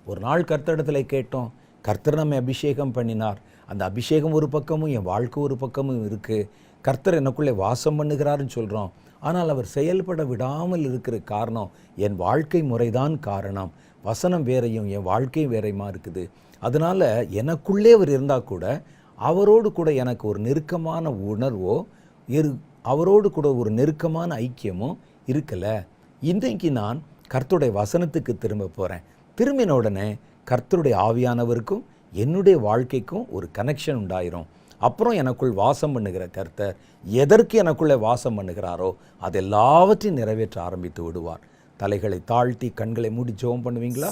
ஒரு நாள் கர்த்தரிடத்தில் கேட்டோம், கர்த்தர் நம்மை அபிஷேகம் பண்ணினார். அந்த அபிஷேகம் ஒரு பக்கமும் என் வாழ்க்கை ஒரு பக்கமும் இருக்குது. கர்த்தர் எனக்குள்ளே வாசம் பண்ணுகிறாருன்னு சொல்கிறோம். ஆனால் அவர் செயல்பட விடாமல் இருக்கிற காரணம் என் வாழ்க்கை முறைதான் காரணம். வசனம் வேறையும் என் வாழ்க்கை வேறையுமா இருக்குது. அதனால் எனக்குள்ளே அவர் இருந்தால் கூட அவரோடு கூட எனக்கு ஒரு நெருக்கமான உணர்வோ அவரோடு கூட ஒரு நெருக்கமான ஐக்கியமோ இருக்கலை. இன்றைக்கு நான் கர்த்தருடைய வசனத்துக்கு திரும்ப போகிறேன். திரும்பின உடனே கர்த்தருடைய ஆவியானவருக்கும் என்னுடைய வாழ்க்கைக்கும் ஒரு கனெக்ஷன் உண்டாயிரும். அப்புறம் எனக்குள் வாசம் பண்ணுகிற கர்த்தர் எதற்கு எனக்குள்ளே வாசம் பண்ணுகிறாரோ அது எல்லாவற்றையும் நிறைவேற்ற ஆரம்பித்து விடுவார். தலைகளை தாழ்த்தி கண்களை மூடி ஜெபம் பண்ணுவீங்களா?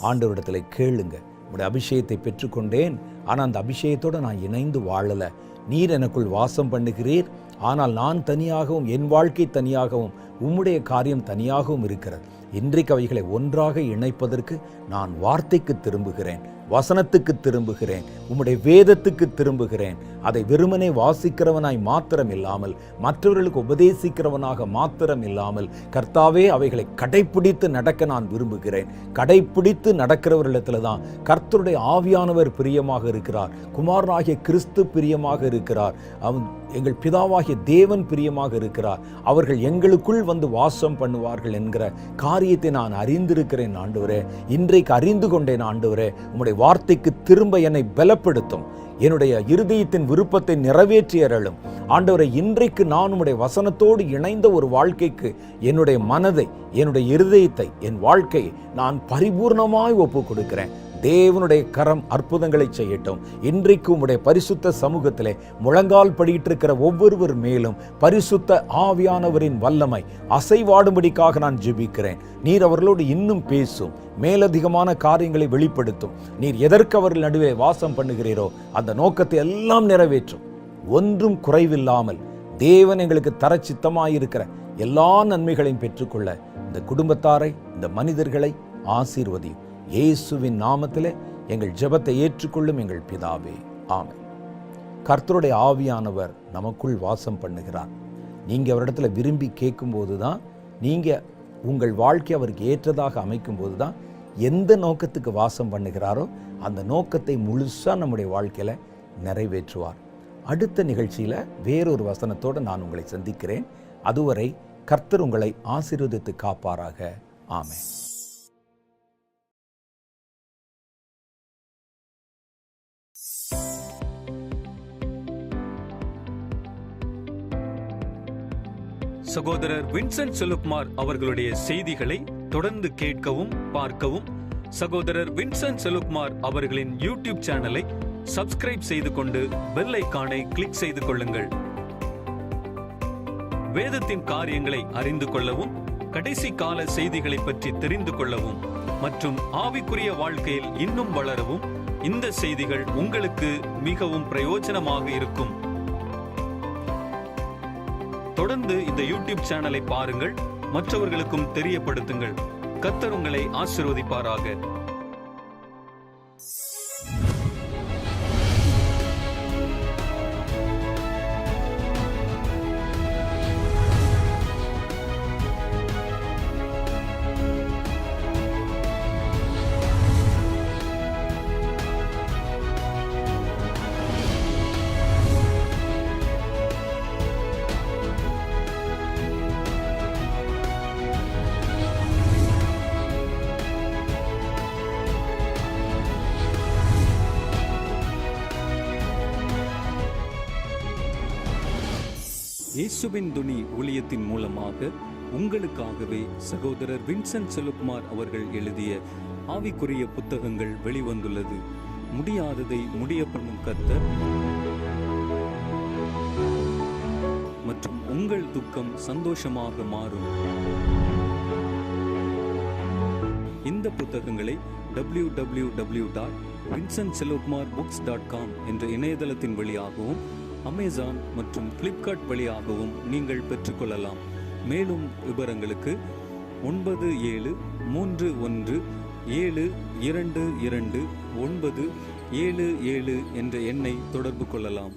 ஆண்டவரிடத்தில் கேளுங்க. உடைய அபிஷேகத்தை பெற்றுக்கொண்டேன், ஆனால் அந்த அபிஷேகத்தோடு நான் இணைந்து வாழலை. நீர் எனக்குள் வாசம் பண்ணுகிறீர், ஆனால் நான் தனியாகவும் என் வாழ்க்கை தனியாகவும் உம்முடைய காரியம் தனியாகவும் இருக்கிறது. இன்றைக்கு அவைகளை ஒன்றாக இணைப்பதற்கு நான் வார்த்தைக்கு திரும்புகிறேன், வசனத்துக்கு திரும்புகிறேன், உம்முடைய வேதத்துக்கு திரும்புகிறேன். அதை வெறுமனே வாசிக்கிறவனாய் மாத்திரம் இல்லாமல், மற்றவர்களுக்கு உபதேசிக்கிறவனாக மாத்திரம் இல்லாமல், கர்த்தாவே அவைகளை கடைப்பிடித்து நடக்க நான் விரும்புகிறேன். கடைப்பிடித்து நடக்கிறவர்களிடத்துல தான் கர்த்தருடைய ஆவியானவர் பிரியமாக இருக்கிறார். குமாரனாகிய கிறிஸ்து பிரியமாக இருக்கிறார். எங்கள் பிதாவாகிய தேவன் பிரியமாக இருக்கிறார். அவர்கள் எங்களுக்குள் வந்து வாசம் பண்ணுவார்கள் என்கிற காரியத்தை நான் அறிந்திருக்கிறேன் ஆண்டவரே. இன்றைக்கு அறிந்து கொண்டேன் ஆண்டவரே. உம்முடைய வார்த்தைக்கு திரும்ப என்னை பலப்படுத்தும். என்னுடைய இருதயத்தின் விருப்பத்தை நிறைவேற்றி அருளும் ஆண்டவரே. இன்றைக்கு நான் உம்முடைய வசனத்தோடு இணைந்த ஒரு வாழ்க்கைக்கு என்னுடைய மனதை, என்னுடைய இருதயத்தை, என் வாழ்க்கையை நான் பரிபூர்ணமாய் ஒப்பு கொடுக்கிறேன். தேவனுடைய கரம் அற்புதங்களை செய்யட்டும். இன்றைக்கு உம்முடைய பரிசுத்த சமூகத்திலே முழங்கால் படியிட்டு இருக்கிற ஒவ்வொருவர் மேலும் பரிசுத்த ஆவியானவரின் வல்லமை அசைவாடும்படிக்காக நான் ஜெபிக்கிறேன். நீர் அவர்களோடு இன்னும் பேசும், மேலதிகமான காரியங்களை வெளிப்படுத்தும். நீர் எதற்கு அவர்கள் நடுவே வாசம் பண்ணுகிறீரோ அந்த நோக்கத்தை எல்லாம் நிறைவேற்றும். ஒன்றும் குறைவில்லாமல் தேவன் எங்களுக்கு தர சித்தமாயிருக்கிற எல்லா நன்மைகளையும் பெற்றுக்கொள்ள இந்த குடும்பத்தாரை, இந்த மனிதர்களை ஆசீர்வதியும். இயேசுவின் நாமத்திலே எங்கள் ஜெபத்தை ஏற்றுக்கொள்ளும் எங்கள் பிதாவே, ஆமென். கர்த்தருடைய ஆவியானவர் நமக்குள் வாசம் பண்ணுகிறார். நீங்கள் அவரிடத்துல விரும்பி கேட்கும்போது தான், நீங்கள் உங்கள் வாழ்க்கை அவருக்கு ஏற்றதாக அமைக்கும் போது தான் எந்த நோக்கத்துக்கு வாசம் பண்ணுகிறாரோ அந்த நோக்கத்தை முழுசாக நம்முடைய வாழ்க்கையில் நிறைவேற்றுவார். அடுத்த நிகழ்ச்சியில் வேறொரு வசனத்தோடு நான் உங்களை சந்திக்கிறேன். அதுவரை கர்த்தர் உங்களை ஆசீர்வதித்து காப்பாராக. ஆமென். சகோதரர் வின்சென்ட் செலுப்மார் அவர்களுடைய செய்திகளை தொடர்ந்து கேட்கவும் பார்க்கவும் சகோதரர் வின்சென்ட் செலுப்மார் அவர்களின் யூடியூப் சேனலை சப்ஸ்கிரைப் செய்து கொண்டு பெல் ஐகானை கிளிக் செய்து கொள்ளுங்கள். வேதத்தின் காரியங்களை அறிந்து கொள்ளவும், கடைசி கால செய்திகளை பற்றி தெரிந்து கொள்ளவும் மற்றும் ஆவிக்குரிய வாழ்க்கையில் இன்னும் வளரவும் இந்த செய்திகள் உங்களுக்கு மிகவும் பிரயோஜனமாக இருக்கும். தொடர்ந்து இந்த யூடியூப் சேனலை பாருங்கள், மற்றவர்களுக்கும் தெரியப்படுத்துங்கள். கர்த்தர் உங்களை ஆசீர்வதிப்பாராக. இயேசுவின் துணி ஊழியத்தின் மூலமாக உங்களுக்காகவே சகோதரர் வின்சென்ட் செலுப்மார் அவர்கள் எழுதிய ஆவிக்குரிய புத்தகங்கள் வெளிவந்துள்ளது. முடியாததை முடிய பண்ணும் கர்த்தர் மற்றும் உங்கள் துக்கம் சந்தோஷமாக மாறும். இந்த புத்தகங்களை www.vincentselokmarbooks.com என்ற இணையதளத்தின் வழியாகவும் அமேசான் மற்றும் ஃப்ளிப்கார்ட் வழியாகவும் நீங்கள் பெற்றுக்கொள்ளலாம். மேலும் விவரங்களுக்கு 9731722977 என்ற எண்ணை தொடர்பு கொள்ளலாம்.